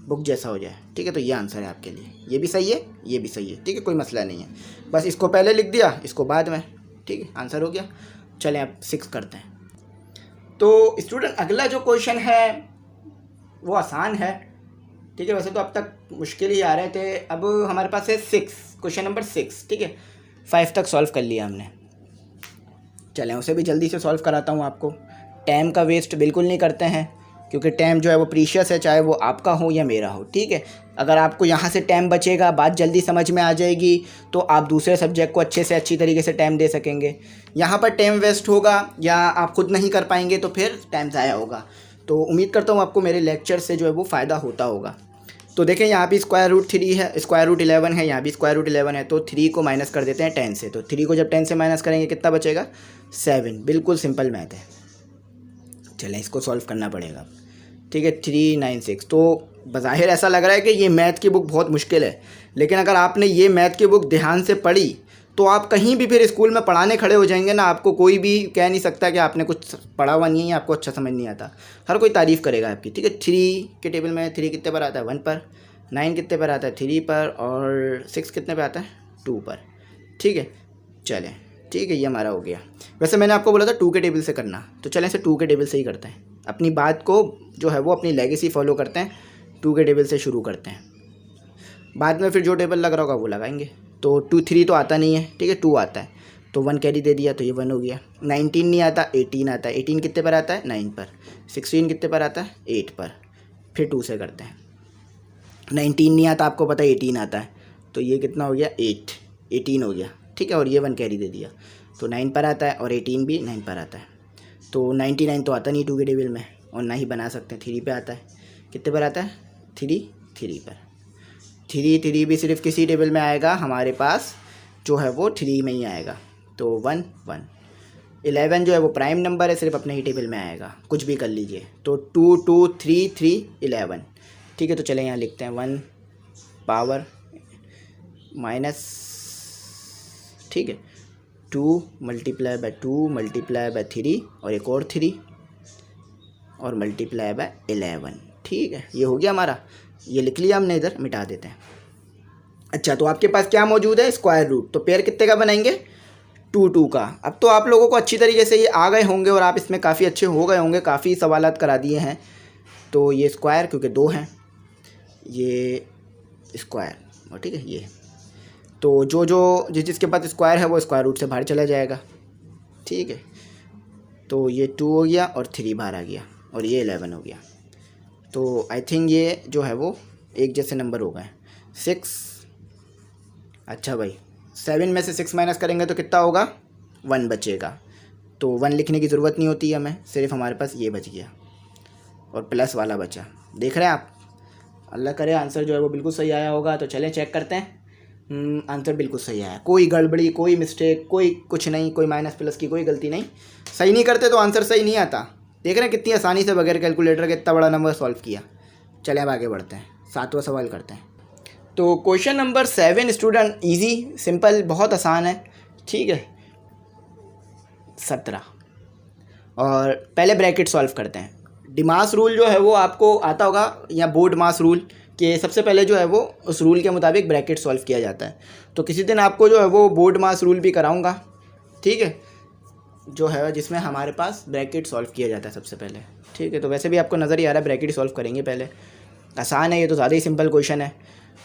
बुक जैसा हो जाए, ठीक है। तो ये आंसर है आपके लिए, ये भी सही है, ये भी सही है, ठीक है, कोई मसला नहीं है, बस इसको पहले लिख दिया, इसको बाद में, ठीक है, आंसर हो गया। चलें अब 6 करते हैं। तो स्टूडेंट अगला जो क्वेश्चन है वो आसान है, ठीक है, वैसे तो अब तक मुश्किल ही आ रहे थे, अब हमारे पास है 6, क्वेश्चन नंबर 6, ठीक है। 5 तक सॉल्व कर लिया हमने, चलें उसे भी जल्दी से सॉल्व कराता हूँ आपको। टाइम का वेस्ट बिल्कुल नहीं करते हैं, क्योंकि टाइम जो है वो प्रीशियस है, चाहे वो आपका हो या मेरा हो, ठीक है। अगर आपको यहाँ से टाइम बचेगा, बात जल्दी समझ में आ जाएगी, तो आप दूसरे सब्जेक्ट को अच्छे से अच्छी तरीके से टाइम दे सकेंगे। यहाँ पर टाइम वेस्ट होगा या आप खुद नहीं कर पाएंगे तो फिर टाइम ज़ाया होगा। तो उम्मीद करता हूँ आपको मेरे लेक्चर से जो है वो फ़ायदा होता होगा। तो देखें यहाँ भी स्क्वायर रूट 3 है, स्क्वायर रूट 11 है, यहाँ भी स्क्वायर रूट 11 है, तो 3 को माइनस कर देते हैं 10 से। तो 3 को जब 10 से माइनस करेंगे कितना बचेगा, 7। बिल्कुल सिंपल मैथ है, चलें इसको सॉल्व करना पड़ेगा, ठीक है। 3 9 6, तो बज़ाहिर ऐसा लग रहा है कि ये मैथ की बुक बहुत मुश्किल है, लेकिन अगर आपने ये मैथ की बुक ध्यान से पढ़ी तो आप कहीं भी फिर स्कूल में पढ़ाने खड़े हो जाएंगे ना, आपको कोई भी कह नहीं सकता कि आपने कुछ पढ़ा हुआ नहीं है या आपको अच्छा समझ नहीं आता। हर कोई तारीफ़ करेगा आपकी, ठीक है। 3 के टेबल में 3 कितने पर आता है? 1 पर। 9 कितने पर आता है? 3 पर। और 6 कितने पर आता है? 2 पर, ठीक है। चलें, ठीक है, ये हमारा हो गया। वैसे मैंने आपको बोला था 2 के टेबल से करना, तो चलें इसे 2 के टेबल से ही करते हैं। अपनी बात को जो है वो अपनी लेगेसी फॉलो करते हैं, 2 के टेबल से शुरू करते हैं। बाद में फिर जो टेबल लग रहा होगा वो लगाएंगे। तो 2 3 तो आता नहीं है, ठीक है, 2 आता है, तो 1 कैरी दे दिया, तो ये 1 हो गया। 19 नहीं आता, 18 आता है। 18 कितने पर आता है? 9 पर। 16 कितने पर आता है? 8 पर। फिर 2 से करते हैं। 19 नहीं आता, आपको पता है 18 आता है, तो ये कितना हो गया? 18 हो गया, ठीक है। और ये 1 कैरी दे दिया, तो 9 पर आता है, और 18 भी 9 पर आता है। तो 99 तो आता नहीं 2 के टेबल में, और ना ही बना सकते हैं। 3 पे आता है, कितने पर आता है? 3 पर। 3 भी सिर्फ किसी टेबल में आएगा, हमारे पास जो है वो 3 में ही आएगा, तो 1 1। 11 जो है वो प्राइम नंबर है, सिर्फ अपने ही टेबल में आएगा, कुछ भी कर लीजिए। तो 2 2 3 3 11, ठीक है। तो चलें यहाँ लिखते हैं 1 पावर माइनस, ठीक है, 2 मल्टीप्लाई बाय 2 मल्टीप्लाई बाय 3 और एक और 3 और मल्टीप्लाई बाय 11, ठीक है। ये हो गया हमारा, ये लिख लिया हमने, इधर मिटा देते हैं। अच्छा, तो आपके पास क्या मौजूद है? Square root. तो पेयर कितने का बनाएंगे? 2 2 का। अब तो आप लोगों को अच्छी तरीके से ये आ गए होंगे और आप इसमें काफ़ी अच्छे हो गए होंगे, काफ़ी सवालात करा दिए हैं। तो ये स्क्वायर क्योंकि 2 हैं, ये स्क्वायर, और ठीक है ये, तो जो जिसके पास स्क्वायर है वो स्क्वायर रूट से बाहर चला जाएगा, ठीक है। तो ये 2 हो गया और 3 बाहर आ गया, और ये 11 हो गया। तो आई थिंक ये जो है वो एक जैसे नंबर हो गए। 6, अच्छा भाई, 7 में से 6 माइनस करेंगे तो कितना होगा? 1 बचेगा। तो 1 लिखने की ज़रूरत नहीं होती है हमें, सिर्फ हमारे पास ये बच गया और प्लस वाला बचा। देख रहे हैं आप? अल्लाह करे आंसर जो है वो बिल्कुल सही आया होगा। तो चलें चेक करते हैं। आंसर बिल्कुल सही आया, कोई गड़बड़ी, कोई मिस्टेक, कोई कुछ नहीं, कोई माइनस प्लस की कोई गलती नहीं। सही नहीं करते तो आंसर सही नहीं आता। देख रहे हैं कितनी आसानी से बगैर कैलकुलेटर के इतना बड़ा नंबर सॉल्व किया। चलें अब आगे बढ़ते हैं, 7वां सवाल करते हैं। तो question number 7 student, easy simple बहुत आसान है, ठीक है। 17, और पहले ब्रैकेट सॉल्व करते हैं। डिमास रूल जो है वो आपको आता होगा, या बोर्ड मास रूल, कि सबसे पहले जो है वो उस रूल के मुताबिक ब्रैकेट सॉल्व किया जाता है। तो किसी दिन आपको जो है वो बोर्ड मास रूल भी कराऊंगा, ठीक है, जो है जिसमें हमारे पास ब्रैकेट सॉल्व किया जाता है सबसे पहले, ठीक है। तो वैसे भी आपको नज़र ही आ रहा है ब्रैकेट सॉल्व करेंगे पहले, आसान है ये तो, ज़्यादा ही सिंपल क्वेश्चन है।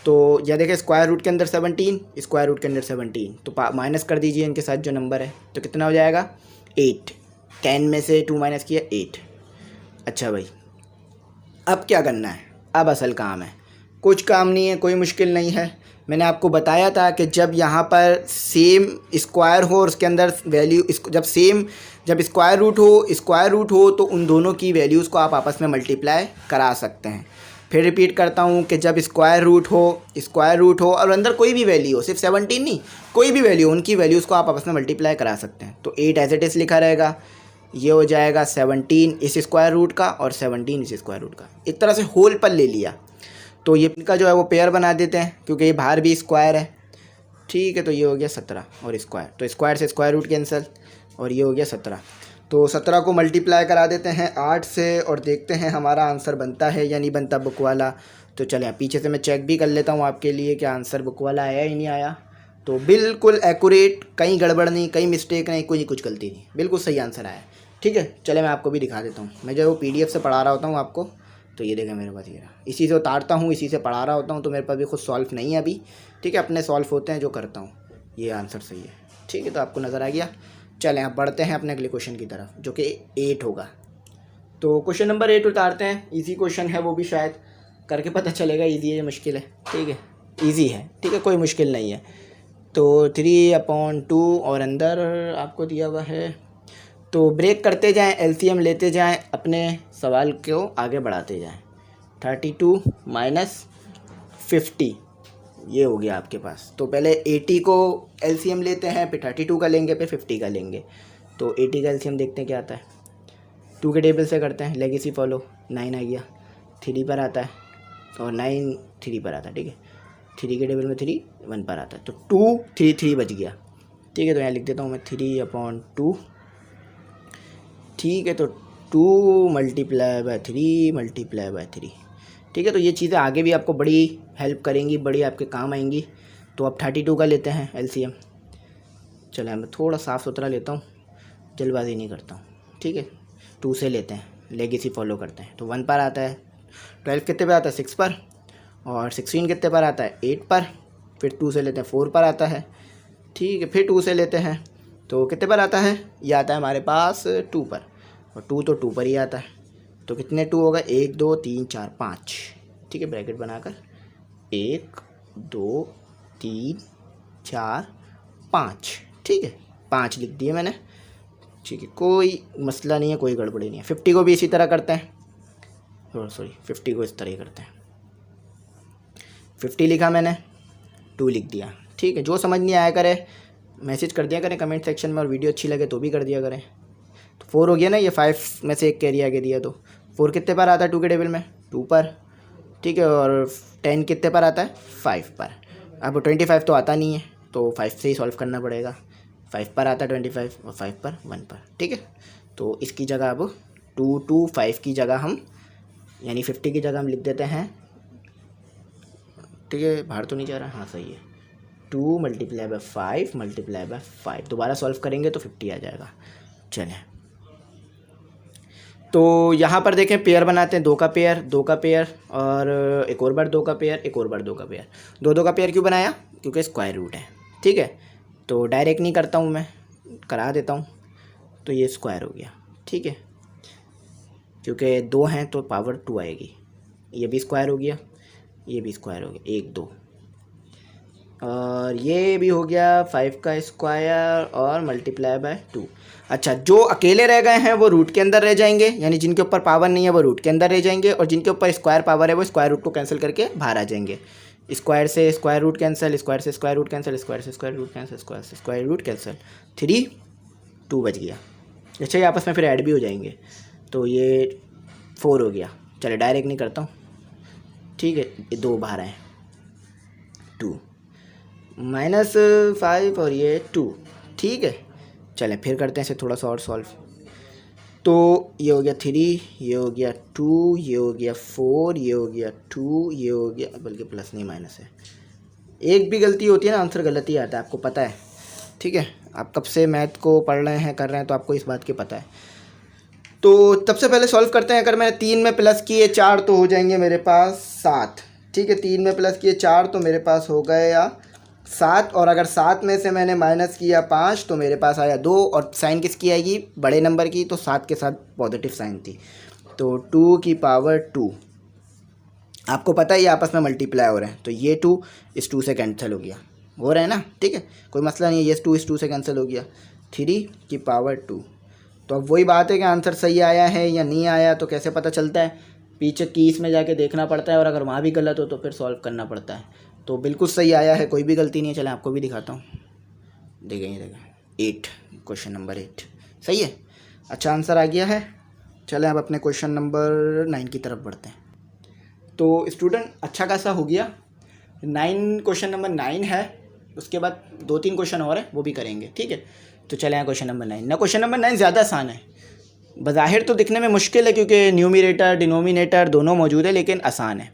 तो यह देखें, स्क्वायर रूट के अंदर 17, स्क्वायर रूट के अंदर 17, तो माइनस कर दीजिए इनके साथ जो नंबर है, तो कितना हो जाएगा? 8। 10 में से 2 माइनस किया, 8। अच्छा भाई, अब क्या करना है? अब असल काम है। कुछ काम नहीं है, कोई मुश्किल नहीं है। मैंने आपको बताया था कि जब यहाँ पर सेम स्क्वायर हो और उसके अंदर वैल्यू जब स्क्वायर रूट हो तो उन दोनों की वैल्यूज़ को आप आपस में मल्टीप्लाई करा सकते हैं। फिर रिपीट करता हूँ कि जब स्क्वायर रूट हो और अंदर कोई भी वैल्यू हो, सिर्फ 17 नहीं, कोई भी वैल्यू, उनकी वैल्यूज़ को आप आपस में मल्टीप्लाई करा सकते हैं। तो 8 एज इट इज़ लिखा रहेगा, ये हो जाएगा 17 इस स्क्वायर रूट का और 17 इस स्क्वायर रूट का, एक तरह से होल पर ले लिया। तो ये इनका जो है वो पेयर बना देते हैं, क्योंकि ये बाहर भी स्क्वायर है, ठीक है। तो ये हो गया 17 और स्क्वायर, तो स्क्वायर से स्क्वायर रूट कैंसिल, और ये हो गया 17। तो 17 को मल्टीप्लाई करा देते हैं 8 से, और देखते हैं हमारा आंसर बनता है या नहीं बनता बुक वाला। तो चलें पीछे से मैं चेक भी कर लेता हूँ आपके लिए कि आंसर बुक वाला आया ही नहीं आया। तो बिल्कुल एक्यूरेट, कहीं गड़बड़ नहीं, कहीं मिस्टेक नहीं, कोई कुछ गलती नहीं, बिल्कुल सही आंसर आया, ठीक है। चले मैं आपको भी दिखा देता हूँ। मैं जो PDF से पढ़ा रहा होता हूँ आपको, तो ये देखें मेरे पास ये रहा, इसी से उतारता हूँ, इसी से पढ़ा रहा होता हूँ, तो मेरे पास भी खुद सॉल्व नहीं है अभी, ठीक है। अपने सॉल्व होते हैं जो करता हूँ, ये आंसर सही है, ठीक है। तो आपको नज़र आ गया। चलें अब बढ़ते हैं अपने अगले क्वेश्चन की तरफ, जो कि 8 होगा। तो क्वेश्चन नंबर 8 उतारते हैं। इजी क्वेश्चन है, वो भी शायद करके पता चलेगा इजी है या मुश्किल है, ठीक है। इजी है, ठीक है, कोई मुश्किल नहीं है। तो 3/2 और अंदर आपको दिया हुआ है, तो ब्रेक करते जाएं, LCM लेते जाएं, अपने सवाल को आगे बढ़ाते जाएं। 32 माइनस 50, ये हो गया आपके पास। तो पहले 80 को LCM लेते हैं, फिर 32 का लेंगे, फिर 50 का लेंगे। तो 80 का LCM देखते हैं क्या आता है। 2 के टेबल से करते हैं, लेगेसी फॉलो। 9 आ गया, 3 पर आता है, और 9 3 पर आता है, ठीक है। 3 के टेबल में 3 1 पर आता है, तो 2 3 3 बच गया। ठीक है, तो यहाँ लिख देता हूँ मैं 3/2। ठीक है, तो 2 मल्टीप्लाई बाय 3 मल्टीप्लाई बाय 3। ठीक है, तो ये चीज़ें आगे भी आपको बड़ी हेल्प करेंगी, बड़ी आपके काम आएंगी। तो अब 32 का लेते हैं एलसीएम। चलो मैं थोड़ा साफ़ सुथरा लेता हूँ, जल्दबाजी नहीं करता हूँ। ठीक है, 2 से लेते हैं, लेगेसी फॉलो करते हैं। तो 1 पर आता है, 12 कितने पर आता है 6 पर, और 16 कितने पर आता है 8 पर। फिर 2 से लेते हैं 4 पर आता है। ठीक है, फिर 2 से लेते हैं तो कितने पर आता है, ये आता है हमारे पास 2 पर, और 2 तो 2 पर ही आता है। तो कितने 2 होगा, 1 2 3 4 5। ठीक है, ब्रैकेट बनाकर 1 2 3 4 5। ठीक है, 5 लिख दिए मैंने। ठीक है, कोई मसला नहीं है, कोई गड़बड़ी नहीं है। 50 को भी इसी तरह करते हैं, सॉरी 50 को इस तरह ही करते हैं। 50 लिखा मैंने, 2 लिख दिया। ठीक है, जो समझ नहीं आया करे मैसेज कर दिया करें कमेंट सेक्शन में, और वीडियो अच्छी लगे तो भी कर दिया करें। तो 4 हो गया ना, ये 5 में से एक कैरी आगे दिया, तो 4 कितने पर आता है 2 के टेबल में, 2 पर। ठीक है, और 10 कितने पर आता है 5 पर। अब 25 तो आता नहीं है, तो 5 से ही सॉल्व करना पड़ेगा। 5 पर आता है 25, और 5 पर 1 पर। ठीक है, तो इसकी जगह अब 2 2 5 की जगह हम, यानी 50 की जगह हम लिख देते हैं। ठीक है, बाहर तो नहीं जा रहा, हाँ सही है, 2 मल्टीप्लाई बाय 5 मल्टीप्लाई बाय 5। दोबारा सॉल्व करेंगे तो 50 आ जाएगा। चलें, तो यहाँ पर देखें पेयर बनाते हैं, 2 का पेयर 2 का पेयर, और एक और बार 2 का पेयर, एक और बार 2 का पेयर। 2 का पेयर क्यों बनाया, क्योंकि स्क्वायर रूट है। ठीक है, तो डायरेक्ट नहीं करता हूँ मैं, करा देता हूँ। तो ये स्क्वायर हो गया। ठीक है, क्योंकि 2 हैं तो पावर 2 आएगी। ये भी स्क्वायर हो गया, ये भी स्क्वायर हो गया, 1 2, और ये भी हो गया 5 का स्क्वायर और मल्टीप्लाई बाय 2। अच्छा, जो अकेले रह गए हैं वो रूट के अंदर रह जाएंगे, यानी जिनके ऊपर पावर नहीं है वो रूट के अंदर रह जाएंगे, और जिनके ऊपर स्क्वायर पावर है वो स्क्वायर रूट को कैंसिल करके बाहर आ जाएंगे। स्क्वायर से स्क्वायर रूट कैंसिल, स्क्वायर से स्क्वायर रूट कैंसिल, स्क्वायर से स्क्वायर रूट कैंसिल, स्क्वायर से स्क्वायर रूट कैंसिल। 3 2 बच गया। अच्छा, ये आपस में फिर ऐड भी हो जाएंगे, तो ये 4 हो गया। चले डायरेक्ट नहीं करता हूँ। ठीक है, ये 2 बाहर आए, 2 -5 और ये 2। ठीक है, चलें फिर करते हैं इसे थोड़ा सा और सॉल्व। तो ये हो गया 3, ये हो गया 2, ये हो गया 4, ये हो गया 2, ये हो गया, बल्कि प्लस नहीं माइनस है। एक भी गलती होती है ना, आंसर गलत ही आता है, आपको पता है। ठीक है, आप कब से मैथ को पढ़ रहे हैं, कर रहे हैं, तो आपको इस बात की पता है। तो सबसे पहले सॉल्व करते हैं। अगर मैंने 3 में प्लस किए 4 तो हो जाएंगे मेरे पास 7। ठीक है, 3 में प्लस किए 4 तो मेरे पास हो गया 7, और अगर 7 में से मैंने माइनस किया 5 तो मेरे पास आया 2, और साइन किसकी आएगी, बड़े नंबर की, तो 7 के साथ पॉजिटिव साइन थी, तो 2 की पावर 2। आपको पता है ये आपस में मल्टीप्लाई हो रहे हैं, तो ये 2 इस 2 से कैंसिल हो गया, हो रहा है ना। ठीक है, कोई मसला नहीं है, ये 2 इस 2 से कैंसिल हो गया, 3 की पावर 2। तो अब वही बात है कि आंसर सही आया है या नहीं आया, तो कैसे पता चलता है, पीछे कीस में जाके देखना पड़ता है, और अगर वहाँ भी गलत हो तो फिर सॉल्व करना पड़ता है। तो बिल्कुल सही आया है, कोई भी गलती नहीं है। चलें आपको भी दिखाता हूँ, देखें 8, क्वेश्चन नंबर 8 सही है। अच्छा, आंसर आ गया है। चलें अब अपने क्वेश्चन नंबर 9 की तरफ बढ़ते हैं। तो स्टूडेंट अच्छा खासा हो गया, 9 क्वेश्चन नंबर 9 है, उसके बाद 2-3 क्वेश्चन और है वो भी करेंगे। ठीक है, तो चलें क्वेश्चन नंबर 9 ना। क्वेश्चन नंबर 9 ज़्यादा आसान है, बज़ाहिर तो दिखने में मुश्किल है क्योंकि न्यूमरेटर डिनोमिनेटर दोनों मौजूद है, लेकिन आसान है।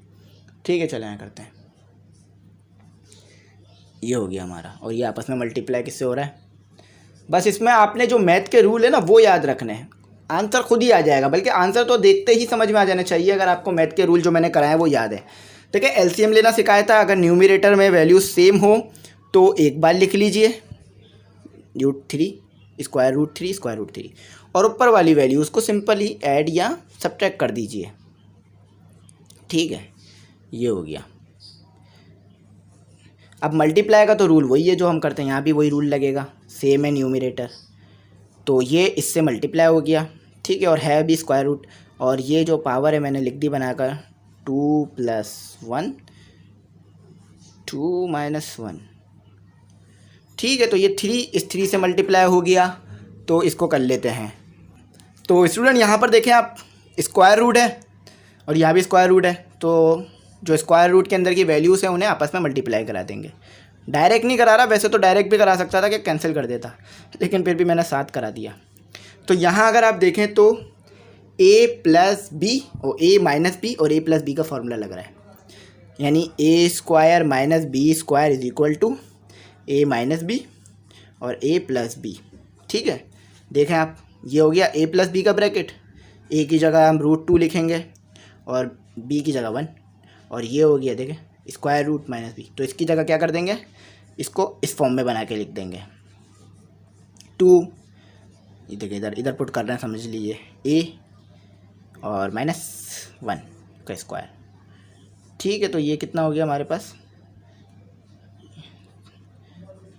ठीक है, चलें करते हैं। ये हो गया हमारा, और ये आपस में मल्टीप्लाई किससे हो रहा है, बस इसमें आपने जो मैथ के रूल है ना वो याद रखने हैं, आंसर खुद ही आ जाएगा। बल्कि आंसर तो देखते ही समझ में आ जाना चाहिए अगर आपको मैथ के रूल जो मैंने कराए वो याद है। ठीक है, एलसीएम लेना सिखाया था, अगर न्यूमरेटर में वैल्यू सेम हो तो एक बार लिख लीजिए √3 स्क्वायर रूट 3 स्क्वायर रूट 3, और ऊपर वाली वैल्यू उसको सिंपली ऐड या सब्ट्रैक्ट कर दीजिए। ठीक है, ये हो गया। अब मल्टीप्लाई का तो रूल वही है जो हम करते हैं, यहाँ भी वही रूल लगेगा, सेम है न्यूमरेटर, तो ये इससे मल्टीप्लाई हो गया। ठीक है, और है भी स्क्वायर रूट, और ये जो पावर है मैंने लिख दी बनाकर 2 + 1 2 - 1। ठीक है, तो ये 3 इस 3 से मल्टीप्लाई हो गया, तो इसको कर लेते हैं। तो स्टूडेंट यहाँ पर देखें आप, स्क्वायर रूट है और यहाँ भी स्क्वायर रूट है, तो जो स्क्वायर रूट के अंदर की वैल्यूज़ हैं उन्हें आपस में मल्टीप्लाई करा देंगे। डायरेक्ट नहीं करा रहा, वैसे तो डायरेक्ट भी करा सकता था कि कैंसिल कर देता, लेकिन फिर भी मैंने 7 करा दिया। तो यहाँ अगर आप देखें तो a प्लस बी और a माइनस बी और a प्लस बी का फॉर्मूला लग रहा है, यानी a square minus b square is equal to a minus b और a प्लस बी। ठीक है, देखें आप, ये हो गया a प्लस बी का ब्रैकेट, a की जगह हम √2 लिखेंगे और b की जगह 1, और ये हो गया देखें स्क्वायर रूट माइनस बी। तो इसकी जगह क्या कर देंगे, इसको इस फॉर्म में बना के लिख देंगे 2, ये देखिए इधर पुट कर रहे हैं, समझ लीजिए a और -1 का स्क्वायर। ठीक है, तो ये कितना हो गया हमारे पास।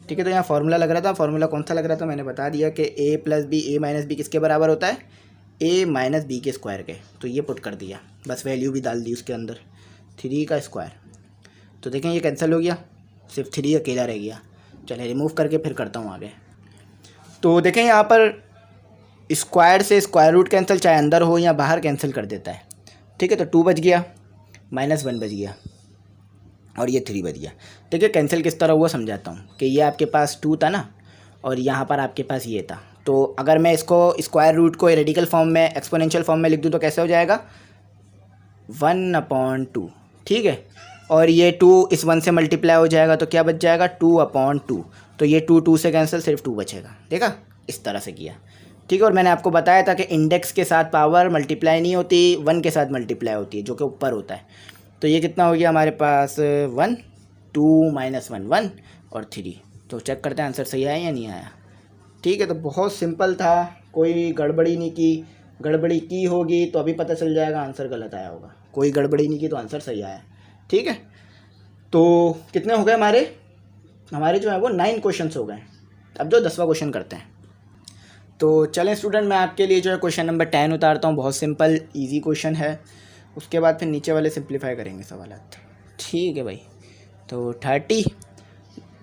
ठीक है, तो यहाँ फार्मूला लग रहा था, फार्मूला कौन सा लग रहा था मैंने बता दिया कि a plus b a minus b किसके बराबर होता है, a माइनस बी के स्क्वायर के। तो ये पुट कर दिया, बस वैल्यू भी डाल दी उसके अंदर 3 का स्क्वायर। तो देखें ये कैंसिल हो गया, सिर्फ 3 अकेला रह गया। चलिए रिमूव करके फिर करता हूँ आगे। तो देखें यहाँ पर स्क्वायर से स्क्वायर रूट कैंसिल, चाहे अंदर हो या बाहर, कैंसिल कर देता है। ठीक है, तो 2 बच गया, -1 बच गया और ये 3 बच गया। ठीक है, कैंसिल किस तरह हुआ समझाता हूँ कि ये आपके पास 2 था ना, और यहाँ पर आपके पास ये था। तो अगर मैं इसको स्क्वायर रूट को रेडिकल फॉर्म में, एक्सपोनेंशियल फॉर्म में लिख दूँ तो कैसे हो जाएगा, 1/2। ठीक है, और ये 2 इस 1 से मल्टीप्लाई हो जाएगा तो क्या बच जाएगा, 2/2। तो ये 2 से कैंसिल, सिर्फ 2 बचेगा। देखा, इस तरह से किया। ठीक है, और मैंने आपको बताया था कि इंडेक्स के साथ पावर मल्टीप्लाई नहीं होती, 1 के साथ मल्टीप्लाई होती है, जो कि ऊपर होता है। तो ये कितना हो गया हमारे पास, 1, 2 -1 1 और 3। तो चेक करते हैं आंसर सही आया या नहीं आया। ठीक है, तो बहुत सिंपल था, कोई गड़बड़ी नहीं की। गड़बड़ी की होगी तो अभी पता चल जाएगा आंसर गलत आया होगा, कोई गड़बड़ी नहीं की तो आंसर सही आया। ठीक है, तो कितने हो गए हमारे जो है वो 9 क्वेश्चंस हो गए। अब जो 10वां क्वेश्चन करते हैं। तो चलें स्टूडेंट, मैं आपके लिए जो है क्वेश्चन नंबर 10 उतारता हूँ। बहुत सिंपल इजी क्वेश्चन है, उसके बाद फिर नीचे वाले सिंप्लीफाई करेंगे सवालात। ठीक है भाई, तो 30।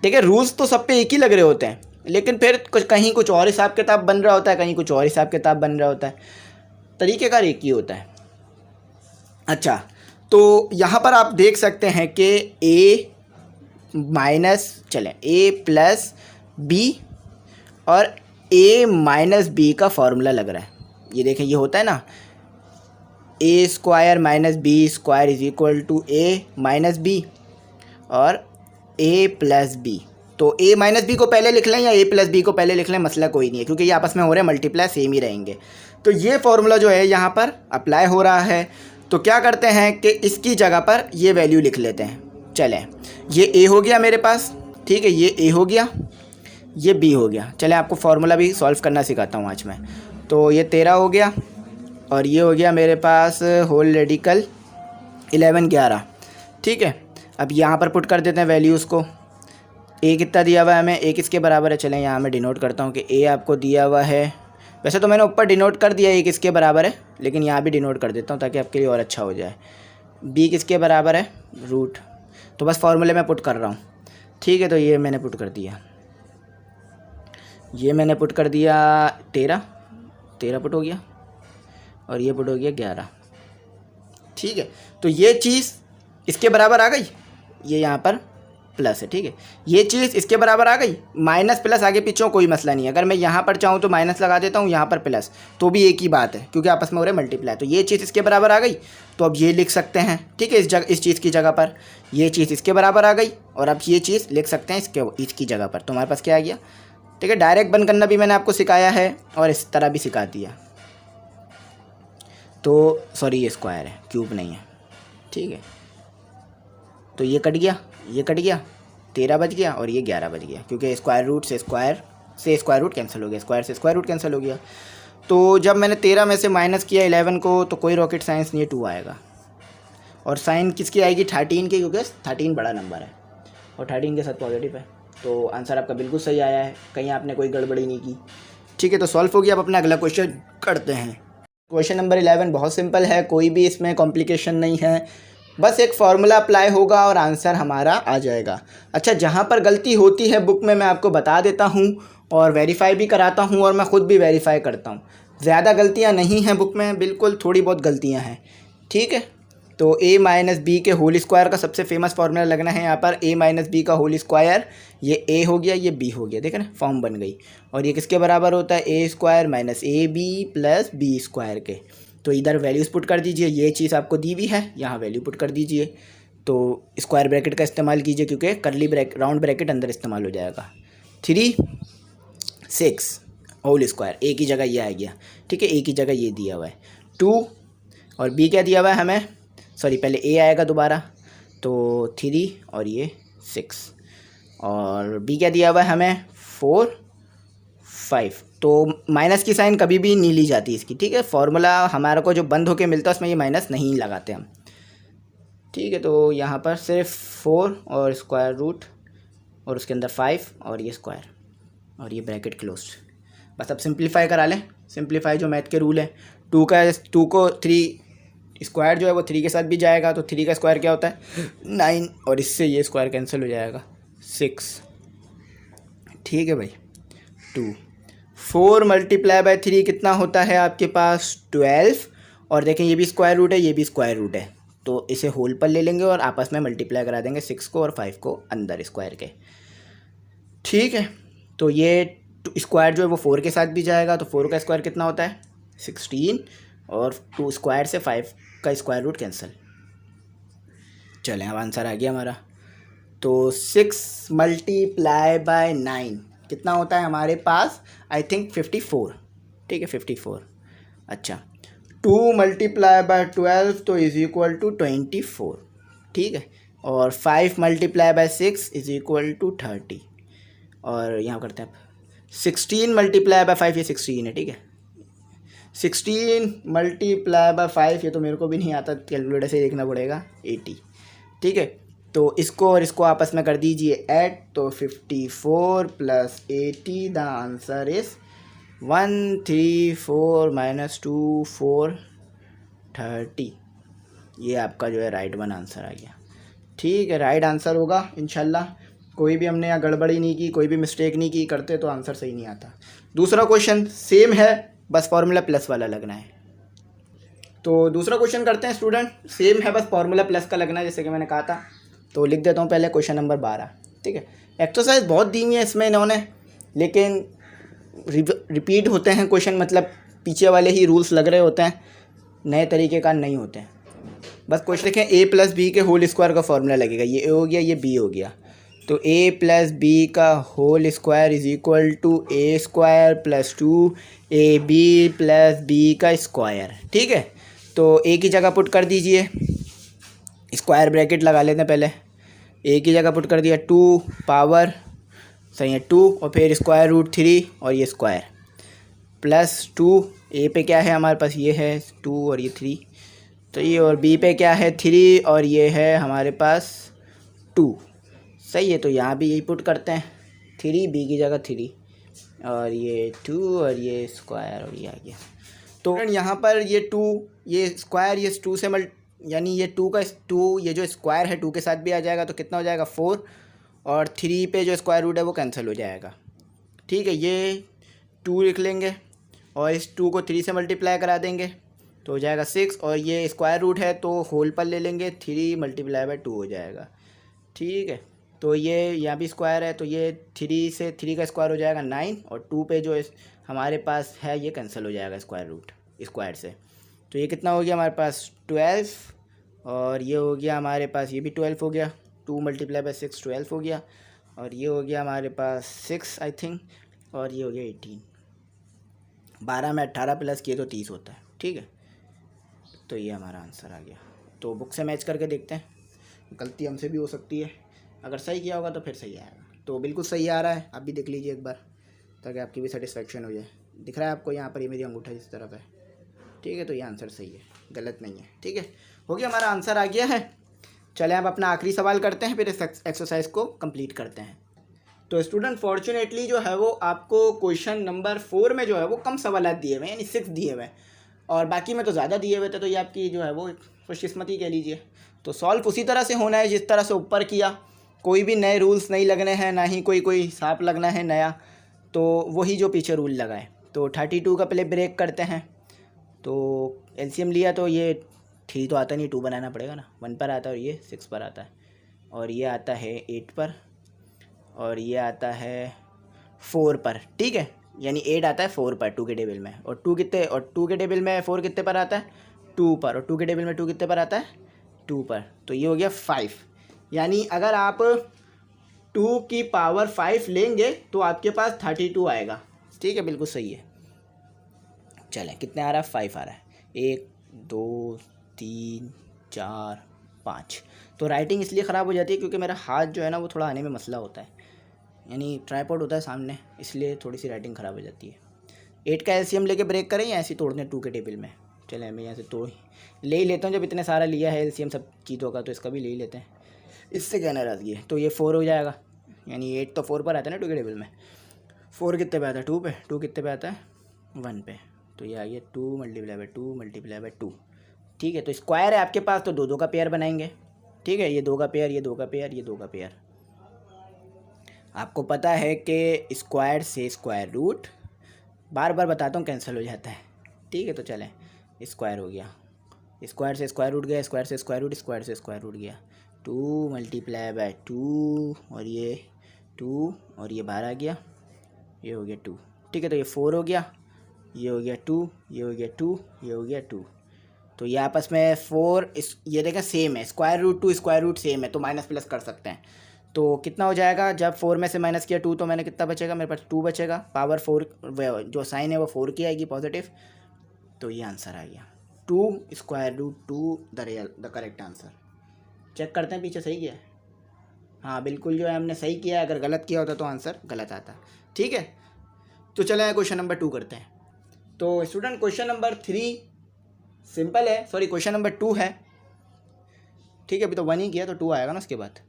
देखिए रूल्स तो सब पे एक ही लग रहे होते हैं, लेकिन फिर कहीं कुछ और हिसाब किताब बन रहा होता है, कहीं कुछ और हिसाब किताब बन रहा होता है, तरीक़ेकार एक ही होता है। अच्छा, तो यहाँ पर आप देख सकते हैं कि a प्लस बी और a माइनस बी का फॉर्मूला लग रहा है। ये देखें, ये होता है ना, a square minus b square is equal to a minus b और a प्लस बी। तो a माइनस बी को पहले लिख लें या a प्लस बी को पहले लिख लें, मसला कोई नहीं है, क्योंकि ये आपस में हो रहे हैं मल्टीप्लाई, सेम ही रहेंगे। तो ये फॉर्मूला जो है यहाँ पर अप्लाई हो रहा है। तो क्या करते हैं कि इसकी जगह पर ये वैल्यू लिख लेते हैं। चलें, ये a हो गया मेरे पास। ठीक है, ये a हो गया, ये b हो गया। चलें, आपको फार्मूला भी सॉल्व करना सिखाता हूँ आज मैं। तो ये 13 हो गया और ये हो गया मेरे पास होल रेडिकल 11 ठीक है, अब यहाँ पर पुट कर देते हैं वैल्यूज़ को। a कितना दिया हुआ है हमें, a किसके बराबर है। चलें यहाँ मैं डिनोट करता हूँ कि a आपको दिया हुआ है, वैसे तो मैंने ऊपर डिनोट कर दिया a किसके बराबर है, लेकिन यहाँ भी डिनोट कर देता हूँ ताकि आपके लिए और अच्छा हो जाए। b किसके बराबर है, रूट। तो बस फार्मूले में पुट कर रहा हूँ। ठीक है, तो ये मैंने पुट कर दिया, ये मैंने पुट कर दिया 13 पुट हो गया और ये पुट हो गया 11। ठीक है, तो ये चीज़ इसके बराबर आ गई, ये यहाँ पर प्लस है। ठीक है, ये चीज़ इसके बराबर आ गई, माइनस प्लस आगे पीछे कोई मसला नहीं है। अगर मैं यहाँ पर चाहूँ तो माइनस लगा देता हूँ, यहाँ पर प्लस, तो भी एक ही बात है क्योंकि आपस में हो रहे मल्टीप्लाई। तो ये चीज़ इसके बराबर आ गई, तो अब ये लिख सकते हैं। ठीक है, इस चीज़ की जगह पर ये चीज़ इसके बराबर आ गई और अब ये चीज़ लिख सकते हैं इसकी जगह पर। तो हमारे पास क्या आ गया। ठीक है, डायरेक्ट बंद करना भी मैंने आपको सिखाया है और इस तरह भी सिखा दिया। तो सॉरी, ये स्क्वायर है, क्यूब नहीं है। ठीक है, तो ये कट गया, ये कट गया, 13 बच गया और ये 11 बच गया, क्योंकि स्क्वायर रूट से स्क्वायर रूट कैंसिल हो गया, स्क्वायर से स्क्वायर रूट कैंसिल हो गया। तो जब मैंने 13 में से माइनस किया 11 को, तो कोई रॉकेट साइंस नहीं है, 2 आएगा। और साइन किसकी आएगी, 13 की, क्योंकि 13 बड़ा नंबर है और 13 के साथ पॉजिटिव है। तो आंसर आपका बिल्कुल सही आया है, कहीं आपने कोई गड़बड़ी नहीं की। ठीक है, तो सॉल्व हो गया। अब अपना अगला क्वेश्चन करते हैं। क्वेश्चन नंबर 11 बहुत सिंपल है, कोई भी इसमें कॉम्प्लिकेशन नहीं है, बस एक फार्मूला अप्लाई होगा और आंसर हमारा आ जाएगा। अच्छा, जहाँ पर गलती होती है बुक में मैं आपको बता देता हूँ और वेरीफाई भी कराता हूँ और मैं ख़ुद भी वेरीफाई करता हूँ। ज़्यादा गलतियाँ नहीं हैं बुक में, बिल्कुल थोड़ी बहुत गलतियाँ हैं। ठीक है, तो a माइनस बी के होल स्क्वायर का सबसे फेमस फार्मूला लगना है यहाँ पर, a माइनस बी का होल स्क्वायर, ये a हो गया, ये b हो गया, देखें ना फॉर्म बन गई। और ये किसके बराबर होता है, a square minus a b plus b square के। तो इधर वैल्यूज़ पुट कर दीजिए, ये चीज़ आपको दी हुई है, यहाँ वैल्यू पुट कर दीजिए। तो स्क्वायर ब्रैकेट का इस्तेमाल कीजिए क्योंकि करली राउंड ब्रैकेट अंदर इस्तेमाल हो जाएगा। 3 6 होल स्क्वायर, ए की जगह ये आ गया, ठीक है, ए की जगह ये दिया हुआ है 2, और बी क्या दिया हुआ है हमें, सॉरी पहले ए आएगा दोबारा, तो 3 और ये 6, और बी क्या दिया हुआ है हमें 4 5। तो माइनस की साइन कभी भी नहीं ली जाती इसकी, ठीक है, फार्मूला हमारे को जो बंद होके मिलता है उसमें ये माइनस नहीं लगाते हम, ठीक है। तो यहाँ पर सिर्फ 4 और स्क्वायर रूट और उसके अंदर 5 और ये स्क्वायर और ये ब्रैकेट क्लोज्ड। बस अब सिंप्लीफाई करा लें, सिंप्लीफाई जो मैथ के रूल है, 2 को 3 स्क्वायर जो है वो 3 के साथ भी जाएगा, तो 3 का स्क्वायर क्या होता है 9, और इससे ये स्क्वायर कैंसिल हो जाएगा 6, ठीक है भाई। 2 4 मल्टीप्लाई बाय 3 कितना होता है आपके पास 12, और देखें ये भी स्क्वायर रूट है, ये भी स्क्वायर रूट है, तो इसे होल पर ले लेंगे और आपस में मल्टीप्लाई करा देंगे 6 को और 5 को अंदर स्क्वायर के, ठीक है। तो ये स्क्वायर जो है वो 4 के साथ भी जाएगा, तो 4 का स्क्वायर कितना होता है 16, और 2 स्क्वायर से 5 का स्क्वायर रूट कैंसिल। चलें अब आंसर आ गया हमारा। तो 6 मल्टीप्लाई बाय 9 कितना होता है हमारे पास, आई थिंक 54, ठीक है 54। अच्छा 2 मल्टीप्लाई बाय 12 तो इज़ इक्वल टू 24, ठीक है, और 5 multiply by 6 is equal to 30, और यहाँ करते हैं 16 मल्टीप्लाई बाय 5, ये 16 है, ठीक है, 16 मल्टीप्लाई बाय 5, ये तो मेरे को भी नहीं आता, कैलकुलेटर से देखना पड़ेगा, 80, ठीक है। तो इसको और इसको आपस में कर दीजिए ऐड, तो 54 plus 80, the answer is 134 minus 2 4 30। ये आपका जो है राइट वन आंसर आ गया, ठीक है, राइट आंसर होगा इंशाल्लाह। कोई भी हमने यहाँ गड़बड़ी नहीं की, कोई भी मिस्टेक नहीं की, करते तो आंसर सही नहीं आता। दूसरा क्वेश्चन सेम है, बस फार्मूला प्लस वाला लगना है। तो दूसरा क्वेश्चन करते हैं स्टूडेंट, सेम है बस फार्मूला प्लस का लगना है, जैसे कि मैंने कहा था। तो लिख देता हूँ पहले क्वेश्चन नंबर 12, ठीक है। एक्सरसाइज बहुत दी हुई है इसमें इन्होंने, लेकिन रिपीट होते हैं क्वेश्चन, मतलब पीछे वाले ही रूल्स लग रहे होते हैं, नए तरीके का नहीं होते हैं। बस क्वेश्चन देखें, ए प्लस बी के होल स्क्वायर का फार्मूला लगेगा, ये ए हो गया, ये बी हो गया, तो a प्लस बी का whole square is equal to a square plus 2ab plus b का स्क्वायर, ठीक है। तो a की जगह पुट कर दीजिए, स्क्वायर ब्रैकेट लगा लेते हैं पहले, a की जगह पुट कर दिया 2 पावर, सही है 2, और फिर स्क्वायर रूट 3 और ये स्क्वायर प्लस 2, a पे क्या है हमारे पास, ये है 2 और ये 3, तो ये, और b पे क्या है 3 और ये है हमारे पास 2, सही है। तो यहाँ भी यही पुट करते हैं, 3 बी की जगह 3 और ये 2 और ये स्क्वायर और ये आ गया। तो यहाँ पर ये 2, ये स्क्वायर, ये 2 से यानी ये 2 का 2, ये जो स्क्वायर है 2 के साथ भी आ जाएगा, तो कितना हो जाएगा 4, और 3 पे जो स्क्वायर रूट है वो कैंसिल हो जाएगा, ठीक है। ये 2 लिख लेंगे और इस 2 को 3 से मल्टीप्लाई करा देंगे तो हो जाएगा 6, और ये स्क्वायर रूट है तो होल पर ले लेंगे, 3 मल्टीप्लाई बाय 2 हो जाएगा, ठीक है। तो ये यहाँ भी स्क्वायर है, तो ये 3 से 3 का स्क्वायर हो जाएगा 9, और 2 पे जो हमारे पास है ये कैंसिल हो जाएगा स्क्वायर रूट स्क्वायर से। तो ये कितना हो गया हमारे पास 12, और ये हो गया हमारे पास, ये भी 12 हो गया, 2 मल्टीप्लाई बाय 6 12 हो गया, और ये हो गया हमारे पास 6 आई थिंक, और ये हो गया 18। 12 में 18 प्लस किए तो 30 होता है, ठीक है। तो ये हमारा आंसर आ गया। तो बुक से मैच करके देखते हैं, गलती हमसे भी हो सकती है, अगर सही किया होगा तो फिर सही आएगा। तो बिल्कुल सही आ रहा है, आप भी देख लीजिए एक बार ताकि आपकी भी सेटिस्फेक्शन हो जाए। दिख रहा है आपको यहाँ पर, ये मेरी अंगूठा इस तरफ है, ठीक है। तो ये आंसर सही है, गलत नहीं है, ठीक है। हो गया, हमारा आंसर आ गया है। चलें अब अपना आखिरी सवाल करते हैं, फिर इस एक्सरसाइज को कंप्लीट करते हैं। तो स्टूडेंट फॉर्चुनेटली जो है वो आपको क्वेश्चन नंबर 4 में जो है वो कम सवाल दिए हुए हैं, यानी 6 दिए हुए हैं, और बाकी में तो ज़्यादा दिए हुए थे, तो ये आपकी जो है वो खुशकिस्मती कह लीजिए। तो सॉल्व उसी तरह से होना है जिस तरह से ऊपर किया, कोई भी नए रूल्स नहीं लगने हैं, ना ही कोई हिसाब लगना है नया, तो वही जो पीछे रूल लगा है। तो 32 का पहले ब्रेक करते हैं, तो एलसीएम लिया तो ये 3 तो आता नहीं, 2 बनाना पड़ेगा ना। 1 पर आता है और ये 6 पर आता है, और ये आता है 8 पर, और ये आता है 4 पर। ठीक है, यानी 8 आता है 4 पर 2 के टेबल में, और 2 कितने, और 2 के टेबल में 4 कितने पर आता है 2 पर, और 2 के टेबल में 2 कितने पर आता है 2 पर। तो ये हो गया 5। यानी अगर आप 2 की पावर 5 लेंगे तो आपके पास 32 आएगा। ठीक है, बिल्कुल सही है। चलें, कितने आ रहा है 5 आ रहा है। 1 2 3 4 5। तो राइटिंग इसलिए ख़राब हो जाती है क्योंकि मेरा हाथ जो है ना वो थोड़ा आने में मसला होता है, यानी ट्राइपॉड होता है सामने, इसलिए थोड़ी सी राइटिंग ख़राब हो जाती है। 8 का एलसीएम लेके ब्रेक करें या ऐसे ही तोड़ दें 2 के टेबल में। चलें, मैं यहाँ से तोड़ ले ही लेता हूँ, जब इतने सारा लिया है एलसीएम सब चीज़ों का तो इसका भी ले ही लेते हैं, इससे क्या नाराज़गी है। तो ये 4 हो जाएगा, यानी 8 तो 4 पर आता है ना 2 के टेबल में। 4 कितने पे आता है 2 पे, 2 कितने पे आता है 1 पे। तो ये आ गया 2 मल्टीप्लाई बाई 2 मल्टीप्लाई बाई 2। ठीक है, तो स्क्वायर है आपके पास तो 2 2 का पेयर बनाएंगे। ठीक है, ये 2 का पेयर, ये 2 का पेयर, ये 2 का पेयर। आपको पता है कि स्क्वायर से स्क्वायर रूट, बार बार बताता हूँ, कैंसिल हो जाता है। ठीक है, तो चलें, स्क्वायर हो गया, स्क्वायर से स्क्वायर रूट गया, स्क्वायर से स्क्वायर रूट, स्क्वायर से स्क्वायर रूट गया। 2 मल्टीप्लाई बाई 2, और ये 2, और ये बाहर आ गया, ये हो गया 2। ठीक है, तो ये 4 हो गया, ये हो गया 2, ये हो गया 2, ये हो गया 2। तो ये आपस में 4 ये देखें सेम है, square root 2 square root same है, तो माइनस प्लस कर सकते हैं। तो कितना हो जाएगा, जब 4 में से माइनस किया 2 तो मैंने कितना बचेगा, मेरे पास 2 बचेगा। पावर 4 जो साइन है वो 4 की आएगी पॉजिटिव, तो ये आंसर आ गया 2 square root 2 the correct answer. Check करते हैं पीछे सही किया है। हाँ बिल्कुल, जो है हमने सही किया है, अगर गलत किया होता तो आंसर गलत आता। ठीक है, तो चले क्वेश्चन नंबर 2 करते हैं। तो स्टूडेंट क्वेश्चन नंबर 3 सिंपल है, सॉरी क्वेश्चन नंबर 2 है। ठीक है, अभी तो 1 ही किया तो 2 आएगा ना उसके बाद।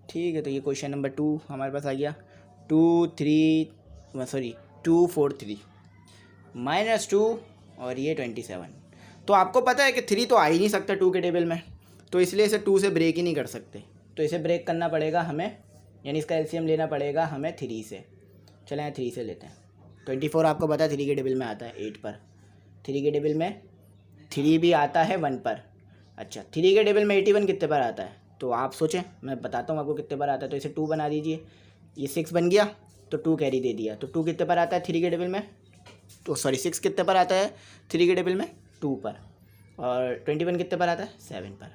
ठीक है, तो ये क्वेश्चन नंबर 2 हमारे पास आ गया 2 4 3 -2 और ये 27। तो आपको पता है कि 3 तो आ ही नहीं सकता 2 के टेबल में, तो इसलिए इसे 2 से ब्रेक ही नहीं कर सकते, तो इसे ब्रेक करना पड़ेगा हमें, यानी इसका एलसीएम लेना पड़ेगा हमें 3 से। चलें 3 से लेते हैं। 24 आपको पता है 3 के टेबल में आता है 8 पर, 3 के टेबल में 3 भी आता है 1 पर। अच्छा, 3 के टेबल में 81 कितने पर आता है, तो आप सोचें, मैं बताता हूँ आपको कितने पर आता है। तो इसे 2 बना दीजिए, ये 6 बन गया, तो 2 कैरी दे दिया, तो 2 कितने पर आता है 3 के टेबल में, तो सॉरी 6 कितने पर आता है 3 के टेबल में 2 पर, और 21 कितने पर आता है 7 पर।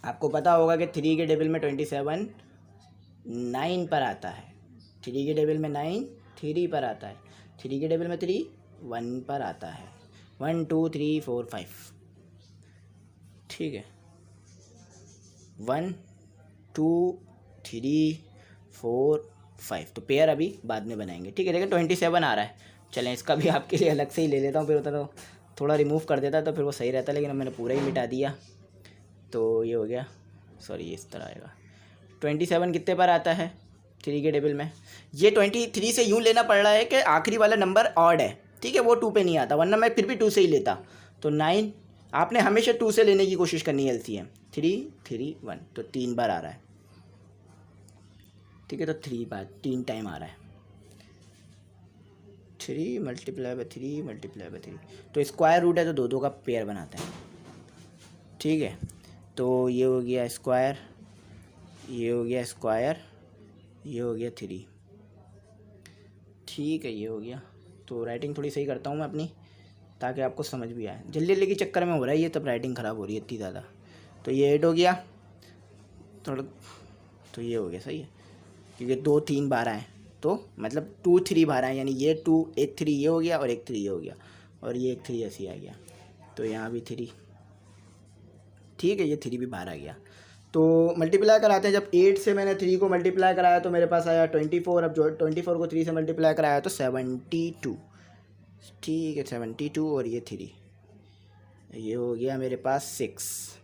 आपको पता होगा कि 3 के टेबल में 27 9 पर आता है, 3 के टेबल में 9 3 पर आता है, 3 के टेबल में 3 1 पर आता है। 1 2 3 4 5। ठीक है, 1 2 3 4 5, तो पेयर अभी बाद में बनाएंगे। ठीक है, देखिए 27 आ रहा है। चलें, इसका भी आपके लिए अलग से ही ले लेता हूँ, फिर होता तो थोड़ा रिमूव कर देता तो फिर वो सही रहता, लेकिन अब मैंने पूरा ही मिटा दिया। तो ये हो गया, सॉरी ये इस तरह आएगा। 27 कितने पर आता है 3 के टेबल में, ये 23 से यूँ लेना पड़ रहा है कि आखिरी वाला नंबर ऑड है। ठीक है, वो 2 पे नहीं आता, वरना मैं फिर भी 2 से ही लेता। तो 9, आपने हमेशा 2 से लेने की कोशिश करनी है एलसीएम। 3 3 1, तो 3 बार आ रहा है। ठीक है, तो 3 टाइम आ रहा है। 3 मल्टीप्लाई बाई 3 मल्टीप्लाई बाई 3, तो स्क्वायर रूट है तो 2 2 का पेयर बनाते हैं। ठीक है, तो ये हो गया स्क्वायर, ये हो गया स्क्वायर, ये हो गया 3। ठीक है, ये हो गया। तो राइटिंग थोड़ी सही करता हूँ मैं अपनी, ताकि आपको समझ भी आए। जल्दी जल्दी के चक्कर में हो रहा है ये, तब राइटिंग ख़राब हो रही है इतनी ज़्यादा। तो ये 8 हो गया थोड़ा, तो ये हो गया सही है, क्योंकि 2 3 12 हैं, तो मतलब 2 3 12 हैं, यानी ये 2 एक 3 ये हो गया और एक 3 ये हो गया, और ये एक 3 ऐसे आ गया, तो यहाँ भी 3। ठीक है, ये 3 भी बाहर आ गया। तो मल्टीप्लाई कराते हैं, जब 8 से मैंने 3 को मल्टीप्लाई कराया तो मेरे पास आया 24। अब जो 24 को 3 से मल्टीप्लाई कराया तो 72। ठीक है, 72 और ये 3, ये हो गया मेरे पास 6।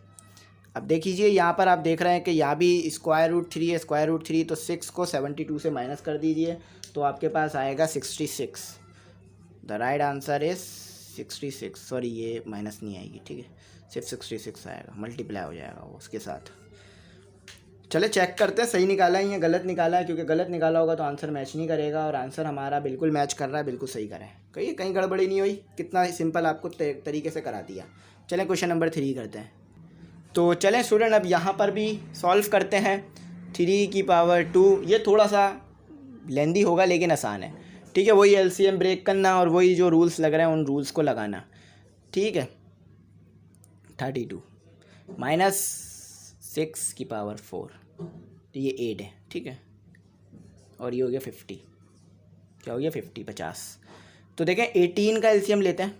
अब देख लीजिए, यहाँ पर आप देख रहे हैं कि यहाँ भी स्क्वायर रूट 3 है, स्क्वायर रूट 3, तो 6 को 72 से माइनस कर दीजिए तो आपके पास आएगा 66। The right answer is 66। Sorry, ये माइनस नहीं आएगी, ठीक है, सिर्फ 66 आएगा, मल्टीप्लाई हो जाएगा वो उसके साथ। चले चेक करते हैं सही निकाला है या गलत निकाला है, क्योंकि गलत निकाला होगा तो आंसर मैच नहीं करेगा, और आंसर हमारा बिल्कुल मैच कर रहा है, बिल्कुल सही करा है। कहीं गड़बड़ी नहीं हुई, कितना सिंपल आपको तरीके से करा दिया। चलें क्वेश्चन नंबर 3 करते हैं। तो चलें स्टूडेंट अब यहाँ पर भी सॉल्व करते हैं। 3 की पावर 2, ये थोड़ा सा लेंदी होगा लेकिन आसान है। ठीक है, वही LCM ब्रेक करना और वही जो रूल्स लग रहे हैं उन रूल्स को लगाना। ठीक है, 32 माइनस 6 की पावर 4, तो ये 8 है। ठीक है, और ये हो गया 50, क्या हो गया 50। तो देखें 18 का LCM लेते हैं,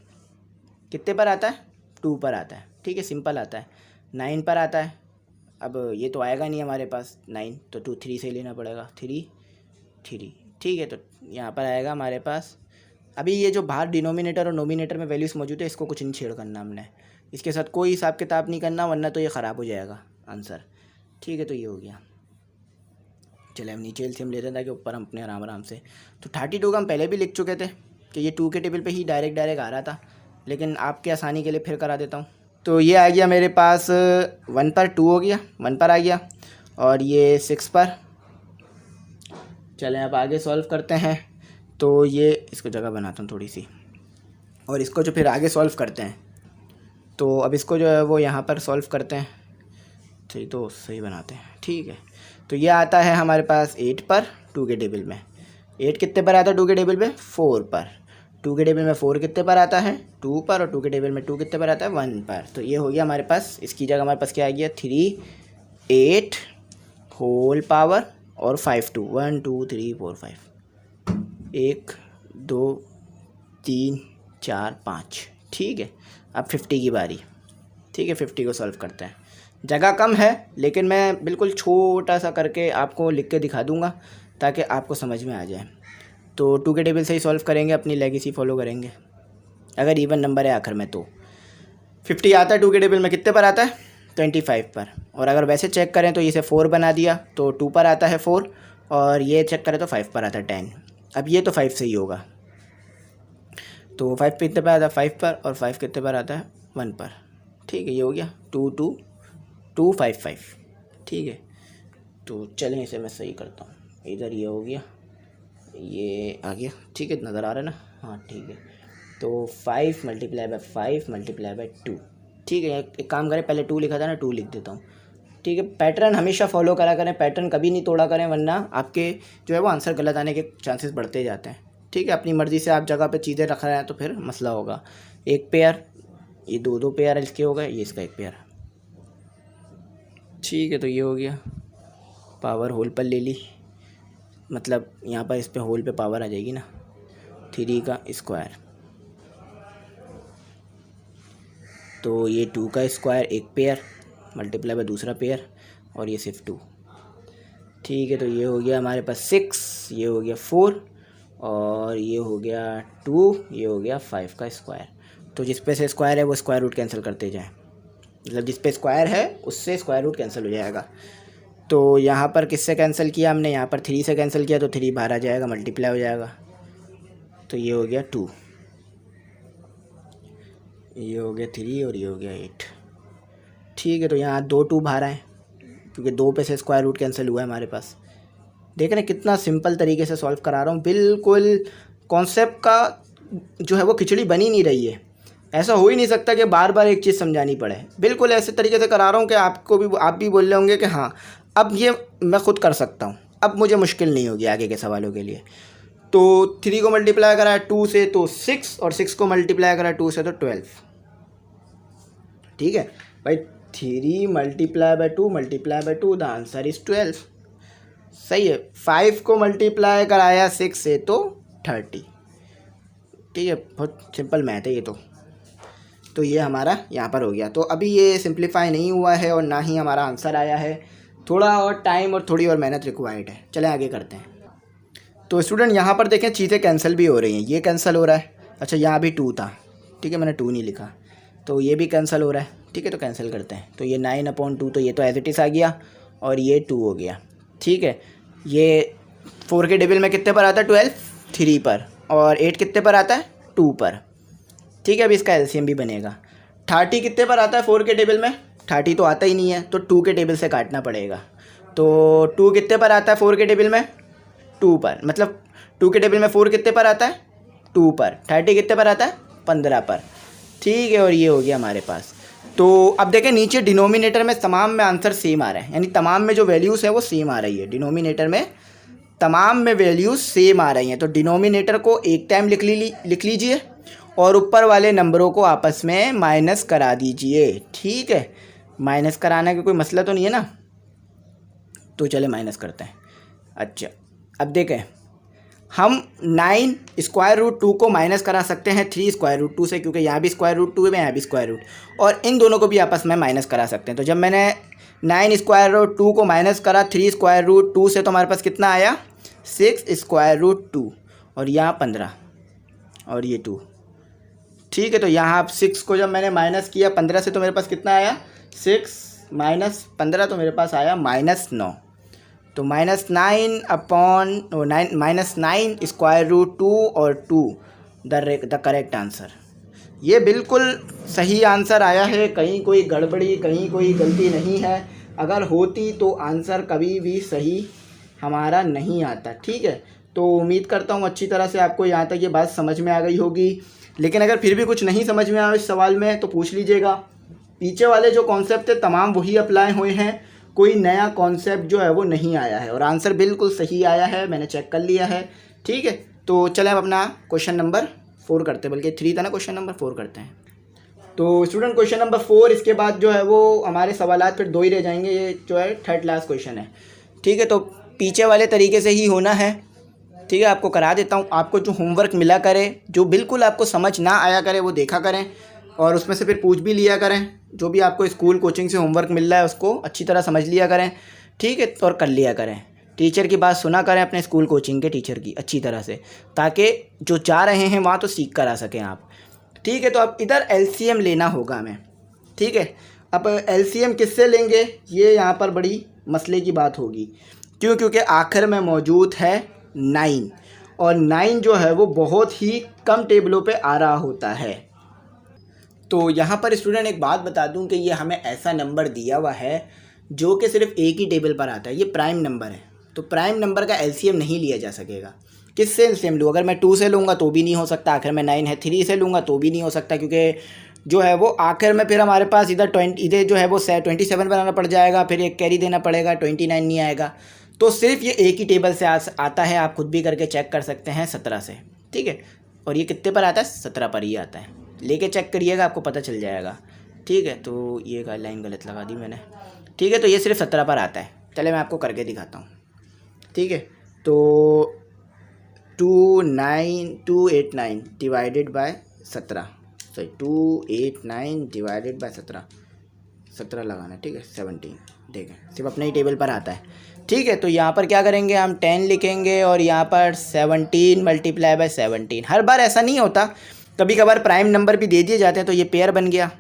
कितने पर आता है 2 पर आता है। ठीक है, सिंपल आता है। 9 पर आता है, अब ये तो आएगा नहीं हमारे पास 9, तो 2 3 से लेना पड़ेगा, 3 3। ठीक है, तो यहाँ पर आएगा हमारे पास। अभी ये जो बाहर डिनोमिनेटर और नोमिनेटर में वैल्यूज़ मौजूद है इसको कुछ नहीं छेड़ करना हमने, इसके साथ कोई हिसाब किताब नहीं करना, वरना तो ये ख़राब हो जाएगा आंसर। ठीक है, तो ये हो गया। चले हम नीचे LCM लेते हैं ताकि ऊपर हम अपने आराम से। तो 32 का हम पहले भी लिख चुके थे कि ये 2 के टेबल पे ही डायरेक्ट आ रहा था, लेकिन आपके आसानी के लिए फिर करा देता हूँ। तो ये आ गया मेरे पास 1 पर 2 हो गया, 1 पर आ गया, और ये 6 पर। चलें अब आगे सॉल्व करते हैं। तो ये इसको जगह बनाता हूँ थोड़ी सी, और इसको जो फिर आगे सॉल्व करते हैं। तो अब इसको जो है वो यहाँ पर सॉल्व करते हैं, सही तो सही बनाते हैं। ठीक है, तो ये आता है हमारे पास 8 पर 2 के टेबल में। 8 कितने पर आता है 2 के टेबल में 4 पर। 2 के टेबल में 4 कितने पर आता है 2 पर, और 2 के टेबल में 2 कितने पर आता है 1 पर। तो ये हो गया हमारे पास, इसकी जगह हमारे पास क्या आ गया 3 8 होल पावर और 5 2 1 2 3 4 5 1 2 3 4 5। ठीक है, अब 50 की बारी। ठीक है, 50 को सॉल्व करते हैं। जगह कम है लेकिन मैं बिल्कुल छोटा सा करके आपको लिख के दिखा दूंगा ताकि आपको समझ में आ जाए। तो 2 के टेबल से ही सॉल्व करेंगे, अपनी लेगेसी फॉलो करेंगे। अगर इवन नंबर है आखिर में तो 50 आता है 2 के टेबल में, कितने पर आता है 25 पर। और अगर वैसे चेक करें तो इसे 4 बना दिया तो 2 पर आता है 4, और ये चेक करें तो 5 पर आता है 10। अब ये तो 5 से ही होगा, तो 5 कितने पर आता है 5 पर, और 5 कितने पर आता है 1 पर। ठीक है, ये हो गया 2 2 2 5 5। ठीक है, तो चलें इसे मैं सही करता हूँ। इधर ये हो गया, ये आ गया। ठीक है, नज़र आ रहा है ना, हाँ ठीक है। तो 5 मल्टीप्लाई बाय 5 मल्टीप्लाई बाय 2। ठीक है, एक काम करें, पहले 2 लिखा था ना, 2 लिख देता हूँ। ठीक है, पैटर्न हमेशा फॉलो करा करें, पैटर्न कभी नहीं तोड़ा करें, वरना आपके जो है वो आंसर गलत आने के चांसेस बढ़ते जाते हैं। ठीक है, अपनी मर्ज़ी से आप जगह पे चीज़ें रख रहे हैं तो फिर मसला होगा। एक पेयर, ये 2 पेयर इसके हो गए, ये इसका एक पेयर। ठीक है, तो ये हो गया, पावर होल पर ले ली, मतलब यहाँ पर इस पे होल पे पावर आ जाएगी ना, 3 का स्क्वायर। तो ये 2 का स्क्वायर एक पेयर मल्टीप्लाई बाय दूसरा पेयर, और ये सिर्फ 2। ठीक है, तो ये हो गया हमारे पास 6, ये हो गया 4, और ये हो गया 2, ये हो गया 5 का स्क्वायर। तो जिस पे से स्क्वायर है वो स्क्वायर रूट कैंसिल करते जाएं, मतलब जिस पे स्क्वायर है उससे स्क्वायर रूट कैंसिल हो जाएगा। तो यहाँ पर किससे कैंसिल किया हमने, यहाँ पर 3 से कैंसिल किया, तो 3 बाहर आ जाएगा, मल्टीप्लाई हो जाएगा। तो ये हो गया 2, ये हो गया 3, और ये हो गया 8। ठीक है, तो यहाँ 2 2 बाहर आए क्योंकि 2 पे से स्क्वायर रूट कैंसिल हुआ है हमारे पास। देख रहे हैं कितना सिंपल तरीके से सॉल्व करा रहा हूँ, बिल्कुल कॉन्सेप्ट का जो है वो खिचड़ी बनी नहीं रही है। ऐसा हो ही नहीं सकता कि बार बार एक चीज़ समझानी पड़े, बिल्कुल ऐसे तरीके से करा रहा हूँ कि आपको भी, आप भी बोल रहे होंगे कि हाँ अब ये मैं ख़ुद कर सकता हूँ, अब मुझे मुश्किल नहीं होगी आगे के सवालों के लिए। तो 3 को मल्टीप्लाई करा 2 से तो 6, और 6 को मल्टीप्लाई करा 2 से तो 12। ठीक है भाई, 3 multiply by 2 multiply by 2, the answer is 12। सही है। 5 को मल्टीप्लाई कराया 6 से तो 30। ठीक है, बहुत सिंपल मैथ है ये तो ये हमारा यहाँ पर हो गया। तो अभी ये सिंप्लीफाई नहीं हुआ है और ना ही हमारा आंसर आया है, थोड़ा और टाइम और थोड़ी और मेहनत रिक्वायर्ड है। चलें आगे करते हैं। तो स्टूडेंट यहाँ पर देखें चीज़ें कैंसिल भी हो रही हैं, ये कैंसिल हो रहा है, अच्छा यहाँ भी 2 था, ठीक है मैंने 2 नहीं लिखा, तो ये भी कैंसिल हो रहा है। ठीक है, तो कैंसिल करते हैं। तो ये 9/2, तो ये तो एज इट इज़ आ गया, और ये 2 हो गया। ठीक है, ये 4 के टेबल में कितने पर आता है 12, 3 पर, और 8 कितने पर आता है 2 पर। ठीक है, अभी इसका एलसीएम भी बनेगा। 30 कितने पर आता है 4 के टेबल में, 30 तो आता ही नहीं है, तो 2 के टेबल से काटना पड़ेगा। तो 2 कितने पर आता है 4 के टेबल में? 2 पर, मतलब 2 के टेबल में 4 कितने पर आता है? 2 पर। 30 कितने पर आता है? 15 पर। ठीक है, और ये हो गया हमारे पास। तो अब देखें नीचे डिनोमिनेटर में तमाम में आंसर सेम आ रहा है, यानी तमाम में जो वैल्यूज़ है वो सेम आ रही है। डिनोमिनेटर में तमाम में वैल्यूज़ सेम आ रही हैं, तो डिनोमिनेटर को एक टाइम लिख लीजिए और ऊपर वाले नंबरों को आपस में माइनस करा दीजिए। ठीक है, माइनस कराने का कोई मसला तो नहीं है ना, तो चले माइनस करते हैं। अच्छा, अब देखें हम 9 स्क्वायर रूट 2 को माइनस करा सकते हैं 3 स्क्वायर रूट 2 से, क्योंकि यहाँ भी स्क्वायर रूट 2 है, यहाँ भी स्क्वायर रूट, और इन दोनों को भी आपस में माइनस करा सकते हैं। तो जब मैंने 9 स्क्वायर रूट 2 को माइनस करा 3 स्क्वायर रूट 2 से, तो हमारे पास कितना आया? 6 स्क्वायर रूट 2, और यहाँ 15 और ये 2। ठीक है, तो यहाँ 6 को जब मैंने माइनस किया 15 से, तो मेरे पास कितना आया? 6 माइनस 15, तो मेरे पास आया -9। तो -9 स्क्वायर रूट 2 और 2 द करेक्ट आंसर। ये बिल्कुल सही आंसर आया है, कहीं कोई गड़बड़ी, कहीं कोई गलती नहीं है। अगर होती तो आंसर कभी भी सही हमारा नहीं आता। ठीक है, तो उम्मीद करता हूँ अच्छी तरह से आपको यहाँ तक ये बात समझ में आ गई होगी। लेकिन अगर फिर भी कुछ नहीं समझ में आया इस सवाल में तो पूछ लीजिएगा। पीछे वाले जो कॉन्सेप्ट थे तमाम वही अप्लाई हुए हैं, कोई नया कॉन्सेप्ट जो है वो नहीं आया है, और आंसर बिल्कुल सही आया है, मैंने चेक कर लिया है। ठीक है, तो चलें अब अपना क्वेश्चन नंबर 4 करते हैं, बल्कि 3 था ना, क्वेश्चन नंबर 4 करते हैं। तो स्टूडेंट क्वेश्चन नंबर 4, इसके बाद जो है वो हमारे सवालात फिर 2 ही रह जाएंगे, ये जो है थर्ड लास्ट क्वेश्चन है। ठीक है, तो पीछे वाले तरीके से ही होना है। ठीक है, आपको करा देता हूँ। आपको जो होमवर्क मिला करे, जो बिल्कुल आपको समझ ना आया करे वो देखा करें, और उसमें से फिर पूछ भी लिया करें। जो भी आपको स्कूल कोचिंग से होमवर्क मिल रहा है उसको अच्छी तरह समझ लिया करें। ठीक है, और कर लिया करें। टीचर की बात सुना करें, अपने स्कूल कोचिंग के टीचर की अच्छी तरह से, ताकि जो जा रहे हैं वहाँ तो सीख कर आ सकें आप। ठीक है, तो अब इधर LCM लेना होगा हमें। ठीक है, अब LCM किससे लेंगे, ये यहाँ पर बड़ी मसले की बात होगी। क्यों? क्योंकि आखिर में मौजूद है 9, और 9 जो है वो बहुत ही कम टेबलों पे आ रहा होता है। तो यहाँ पर स्टूडेंट एक बात बता दूँ कि ये हमें ऐसा नंबर दिया हुआ है जो कि सिर्फ एक ही टेबल पर आता है, ये प्राइम नंबर है। तो प्राइम नंबर का LCM नहीं लिया जा सकेगा। किससे LCM लूँ? अगर मैं 2 से लूँगा तो भी नहीं हो सकता, आखिर में 9 है। 3 से लूँगा तो भी नहीं हो सकता, क्योंकि जो है वो आखिर में फिर हमारे पास इधर जो है वो 27 बनाना पड़ जाएगा, फिर एक कैरी देना पड़ेगा, 29 नहीं आएगा। तो सिर्फ ये एक ही टेबल से आता है, आप खुद भी करके चेक कर सकते हैं, 17 से। ठीक है, और ये कितने पर आता है? 17 पर ही आता है। लेके चेक करिएगा, आपको पता चल जाएगा। ठीक है, तो ये लाइन गलत लगा दी मैंने। ठीक है, तो ये सिर्फ 17 पर आता है। चले मैं आपको करके दिखाता हूँ। ठीक है, तो 289 divided by 17, sorry 289 divided by 17 लगाना है। ठीक है, 17। ठीक है, सिर्फ अपने ही टेबल पर आता है। ठीक है, तो यहाँ पर क्या करेंगे, हम 10 लिखेंगे और यहाँ पर 17 मल्टीप्लाई बाय 17। हर बार ऐसा नहीं होता, कभी कभार प्राइम नंबर भी दे दिए जाते हैं। तो ये पेयर बन गया,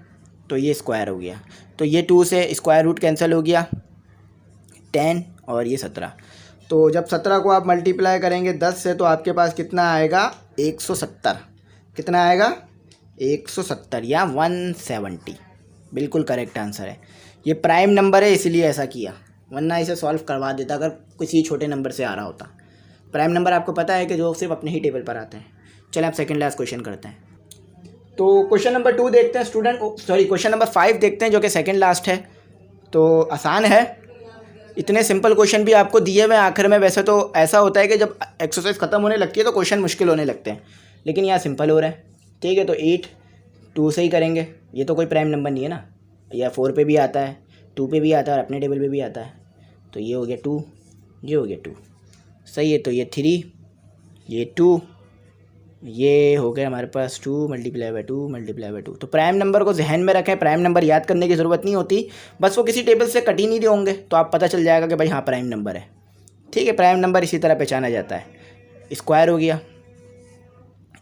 तो ये स्क्वायर हो गया, तो ये 2 से स्क्वायर रूट कैंसिल हो गया, 10 और ये 17। तो जब 17 को आप मल्टीप्लाई करेंगे 10 से, तो आपके पास कितना आएगा? 170। कितना आएगा? 170 या 170। बिल्कुल करेक्ट आंसर है। ये प्राइम नंबर है इसलिए ऐसा किया, वरना इसे सॉल्व करवा देता अगर किसी छोटे नंबर से आ रहा होता। प्राइम नंबर आपको पता है कि जो सिर्फ अपने ही टेबल पर आते हैं। चलें आप सेकंड लास्ट क्वेश्चन करते हैं। तो क्वेश्चन नंबर 2 देखते हैं स्टूडेंट, क्वेश्चन नंबर 5 देखते हैं, जो कि सेकंड लास्ट है। तो आसान है, इतने सिंपल क्वेश्चन भी आपको दिए हुए आखिर में। वैसे तो ऐसा होता है कि जब एक्सरसाइज ख़त्म होने लगती है तो क्वेश्चन मुश्किल होने लगते हैं, लेकिन यहाँ सिंपल हो रहा है। ठीक है, तो 8 2 से ही करेंगे। ये तो कोई प्राइम नंबर नहीं है ना, या 4 पे भी आता है, 2 पे भी आता है और अपने टेबल पे भी आता है। तो ये हो गया 2, ये हो गया 2, सही है। तो ये 3, ये 2, ये हो गया हमारे पास 2 मल्टीप्लाई बाय 2 मल्टीप्लाई बाय 2। तो प्राइम नंबर को जहन में रखें, प्राइम नंबर याद करने की ज़रूरत नहीं होती, बस वो किसी टेबल से कट ही नहीं होंगे तो आप पता चल जाएगा कि भाई हाँ प्राइम नंबर है। ठीक है, प्राइम नंबर इसी तरह पहचाना जाता है। स्क्वायर हो गया,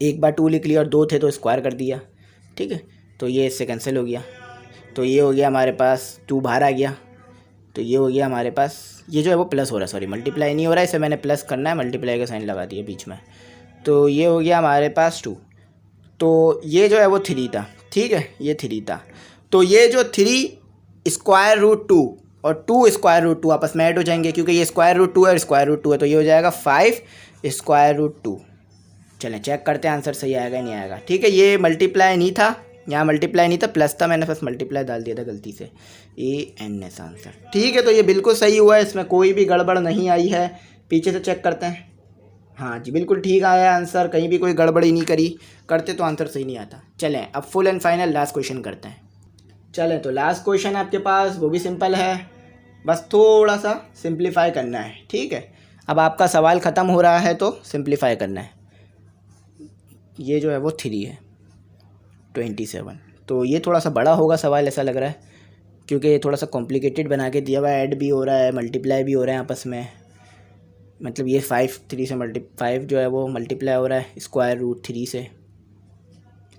एक बार 2 लिख लिया और 2 थे तो स्क्वायर कर दिया। ठीक है, तो ये इससे कैंसिल हो गया, तो ये हो गया हमारे पास 2 बाहर आ गया, तो ये हो गया हमारे पास, ये जो है वो प्लस हो रहा है, सॉरी मल्टीप्लाई नहीं हो रहा है, इसे मैंने प्लस करना है, मल्टीप्लाई का साइन लगा दिया बीच में। तो ये हो गया हमारे पास 2, तो ये जो है वो 3 था। ठीक है, ये 3 था, तो ये जो 3 स्क्वायर रूट 2 और 2 स्क्वायर रूट 2 आपस में ऐड हो जाएंगे, क्योंकि ये स्क्वायर रूट 2 है और स्क्वायर रूट 2 है, तो ये हो जाएगा 5 स्क्वायर रूट 2। चलें चेक करते हैं आंसर सही आएगा नहीं आएगा। ठीक है, ये मल्टीप्लाई नहीं था, यहाँ मल्टीप्लाई नहीं था, प्लस था, मैंने बस मल्टीप्लाई डाल दिया था गलती से। ANS answer. ठीक है, तो ये बिल्कुल सही हुआ है, इसमें कोई भी गड़बड़ नहीं आई है। पीछे से चेक करते हैं। हाँ जी, बिल्कुल ठीक आया आंसर, कहीं भी कोई गड़बड़ी नहीं करी, करते तो आंसर सही नहीं आता। चलें अब full and final last question करते हैं। चलें तो लास्ट क्वेश्चन आपके पास, वो भी सिंपल है, बस थोड़ा सा सिंप्लीफाई करना है। ठीक है, अब आपका सवाल ख़त्म हो रहा है तो सिंप्लीफाई करना है। ये जो है वो 3 है, 27, तो ये थोड़ा सा बड़ा होगा सवाल ऐसा लग रहा है, क्योंकि ये थोड़ा सा कॉम्प्लिकेटेड बना के दिया हुआ है, ऐड भी हो रहा है, मल्टीप्लाई भी हो रहा है आपस में। मतलब ये 5 जो है वो मल्टीप्लाई हो रहा है स्क्वायर रूट 3 से।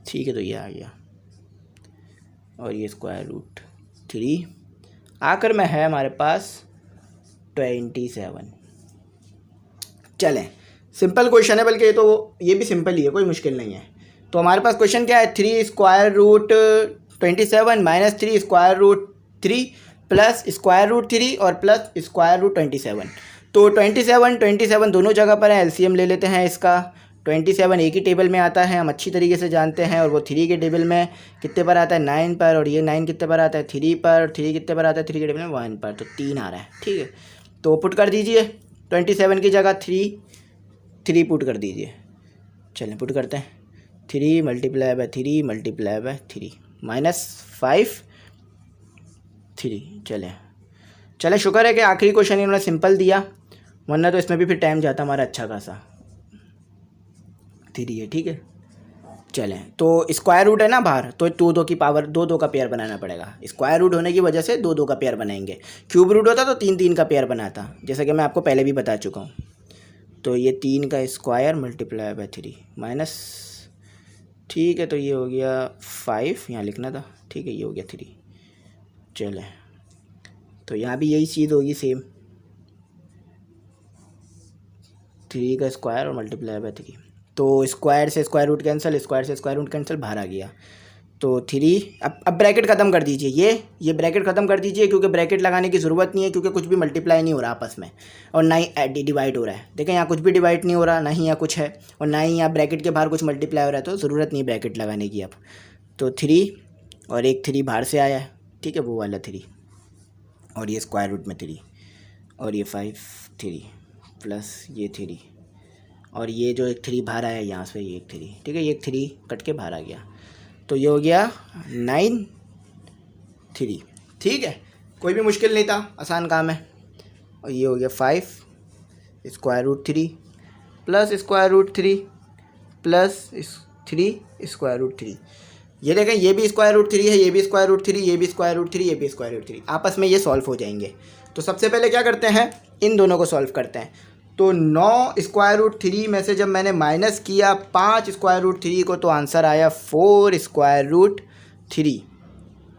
ठीक है, तो ये आ गया और ये स्क्वायर रूट 3 आकर में है हमारे पास 27। चलें, सिंपल क्वेश्चन है, बल्कि ये भी सिंपल ही है, कोई मुश्किल नहीं है। तो हमारे पास क्वेश्चन क्या है, 3 square root 27 minus 3 square root 3 plus square root 3 और प्लस स्क्वायर रूट 27। तो 27 दोनों जगह पर है, एलसीएम ले लेते हैं इसका। 27 एक ही टेबल में आता है, हम अच्छी तरीके से जानते हैं, और वो 3 के टेबल में कितने पर आता है, 9 पर, और ये 9 कितने पर आता है, 3 पर, 3 कितने पर आता है, 3 के टेबल में 1 पर, तो 3 आ रहा है। ठीक है, तो पुट कर दीजिए 27 की जगह 3 पुट कर दीजिए। चलें पुट करते हैं, 3 multiply by 3 multiply by 3 minus 5 3। चलें शुक्र है कि आखिरी क्वेश्चन इन्होंने सिंपल दिया, वरना तो इसमें भी फिर टाइम जाता हमारा अच्छा खासा। 3 है, ठीक है। चलें, तो स्क्वायर रूट है ना बाहर, तो 2 की पावर 2 का पेयर बनाना पड़ेगा। स्क्वायर रूट होने की वजह से 2 का पेयर बनाएंगे। क्यूब रूट होता तो 3 का पेयर बनाता, जैसा कि मैं आपको पहले भी बता चुका हूँ। तो ये 3 का स्क्वायर मल्टीप्लाई बाय 3 माइनस, ठीक है, तो ये हो गया 5, यहाँ लिखना था। ठीक है, ये हो गया 3। चलें, तो यहाँ भी यही चीज़ होगी सेम, 3 का स्क्वायर और मल्टीप्लाई बाय 3। तो स्क्वायर से स्क्वायर रूट कैंसिल, स्क्वायर से स्क्वायर रूट कैंसिल, बाहर आ गया। तो 3, अब ब्रैकेट ख़त्म कर दीजिए, ये ब्रैकेट ख़त्म कर दीजिए, क्योंकि ब्रैकेट लगाने की ज़रूरत नहीं है, क्योंकि कुछ भी मल्टीप्लाई नहीं हो रहा आपस में, और ना ही डिवाइड हो रहा है। देखें, यहाँ कुछ भी डिवाइड नहीं हो रहा, ना ही यहाँ कुछ है, और ना ही यहाँ ब्रैकेट के बाहर कुछ मल्टीप्लाई हो रहा है, तो ज़रूरत नहीं ब्रैकेट लगाने की अब। तो 3 और एक 3 बाहर से आया है, ठीक है, वो वाला 3, और ये स्क्वायर रूट में 3, और ये 5 3 प्लस ये 3, और ये जो एक 3 बाहर आया यहाँ से, ये एक 3, ठीक है, ये एक 3 कट के बाहर आ गया, तो ये हो गया 9 3। ठीक है, कोई भी मुश्किल नहीं था, आसान काम है। और ये हो गया 5 square root 3 plus square root 3 plus 3 square root 3। ये देखें, ये भी स्क्वायर रूट 3 है, ये भी स्क्वायर रूट 3, ये भी स्क्वायर रूट 3, ये भी स्क्वायर रूट 3, आपस में ये सॉल्व हो जाएंगे। तो सबसे पहले क्या करते हैं, इन दोनों को सॉल्व करते हैं। तो 9 स्क्वायर रूट 3 में से जब मैंने माइनस किया 5 स्क्वायर रूट 3 को, तो आंसर आया 4 स्क्वायर रूट 3।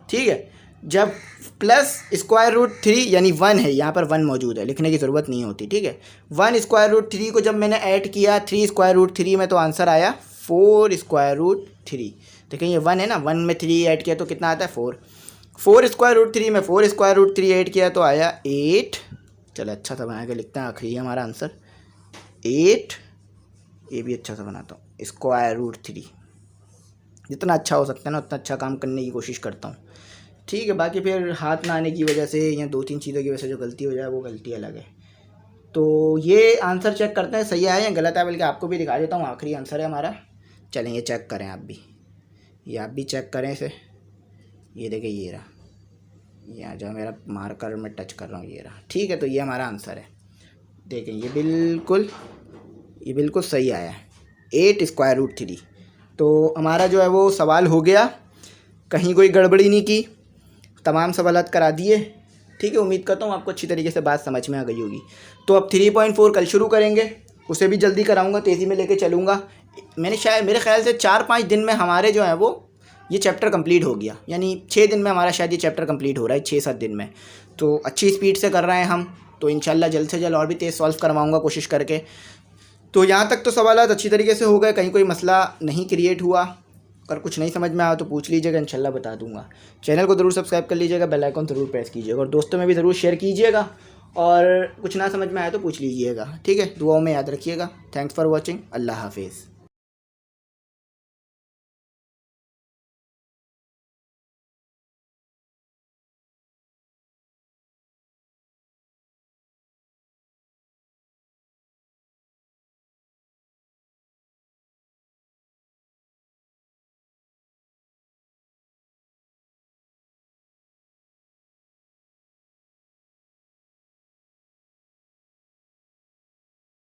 ठीक है, जब प्लस स्क्वायर रूट 3 यानी 1 है, यहाँ पर 1 मौजूद है, लिखने की ज़रूरत नहीं होती। ठीक है, 1 स्क्वायर रूट 3 को जब मैंने ऐड किया 3 स्क्वायर रूट 3 में, तो आंसर आया 4 स्क्वायर रूट 3। देखें, ये 1 है ना, 1 में 3 ऐड किया तो कितना आता है 4 स्क्वायर रूट 3 में 4 स्क्वायर रूट 3 ऐड किया तो आया 8। चलो अच्छा सा बना के लिखते हैं, आखिरी है हमारा आंसर 8। ये भी अच्छा सा बनाता हूँ, स्क्वायर रूट 3। जितना अच्छा हो सकता है ना उतना अच्छा काम करने की कोशिश करता हूँ। ठीक है, बाकी फिर हाथ ना आने की वजह से या 2-3 चीज़ों की वजह से जो गलती हो जाए वो गलती अलग है। तो ये आंसर चेक करते हैं सही आया या गलत है, बल्कि आपको भी दिखा देता हूँ, आखिरी आंसर है हमारा। चलें, ये चेक करें आप भी, ये आप भी चेक करें इसे। ये देखें, ये रहा, यहाँ जो मेरा मार्कर में टच कर रहा हूँ, ये रहा। ठीक है, तो ये हमारा आंसर है। देखें, ये बिल्कुल सही आया है, 8 स्क्वायर रूट 3। तो हमारा जो है वो सवाल हो गया, कहीं कोई गड़बड़ी नहीं की, तमाम सवालात करा दिए। ठीक है, उम्मीद करता हूँ आपको अच्छी तरीके से बात समझ में आ गई होगी। तो अब 3.4 कल शुरू करेंगे, उसे भी जल्दी कराऊंगा, तेज़ी में लेके चलूँगा। मेरे ख्याल से 4-5 दिन में हमारे जो है वो ये चैप्टर कंप्लीट हो गया, यानी 6 दिन में हमारा शायद ये चैप्टर कंप्लीट हो रहा है, 6-7 दिन में। तो अच्छी स्पीड से कर रहे हैं हम, तो इंशाल्लाह जल्द से जल्द और भी तेज़ सॉल्व करवाऊँगा कोशिश करके। तो यहाँ तक तो सवालात अच्छी तरीके से हो गए, कहीं कोई मसला नहीं क्रिएट हुआ। अगर कुछ नहीं समझ में आया तो पूछ लीजिएगा, इंशाल्लाह बता दूंगा। चैनल को ज़रूर सब्सक्राइब कर लीजिएगा, बेल आइकन ज़रूर प्रेस कीजिएगा और दोस्तों में भी ज़रूर शेयर कीजिएगा। और कुछ ना समझ में आया तो पूछ लीजिएगा, ठीक है। दुआओं में याद रखिएगा। Thanks for watching. अल्लाह हाफिज़।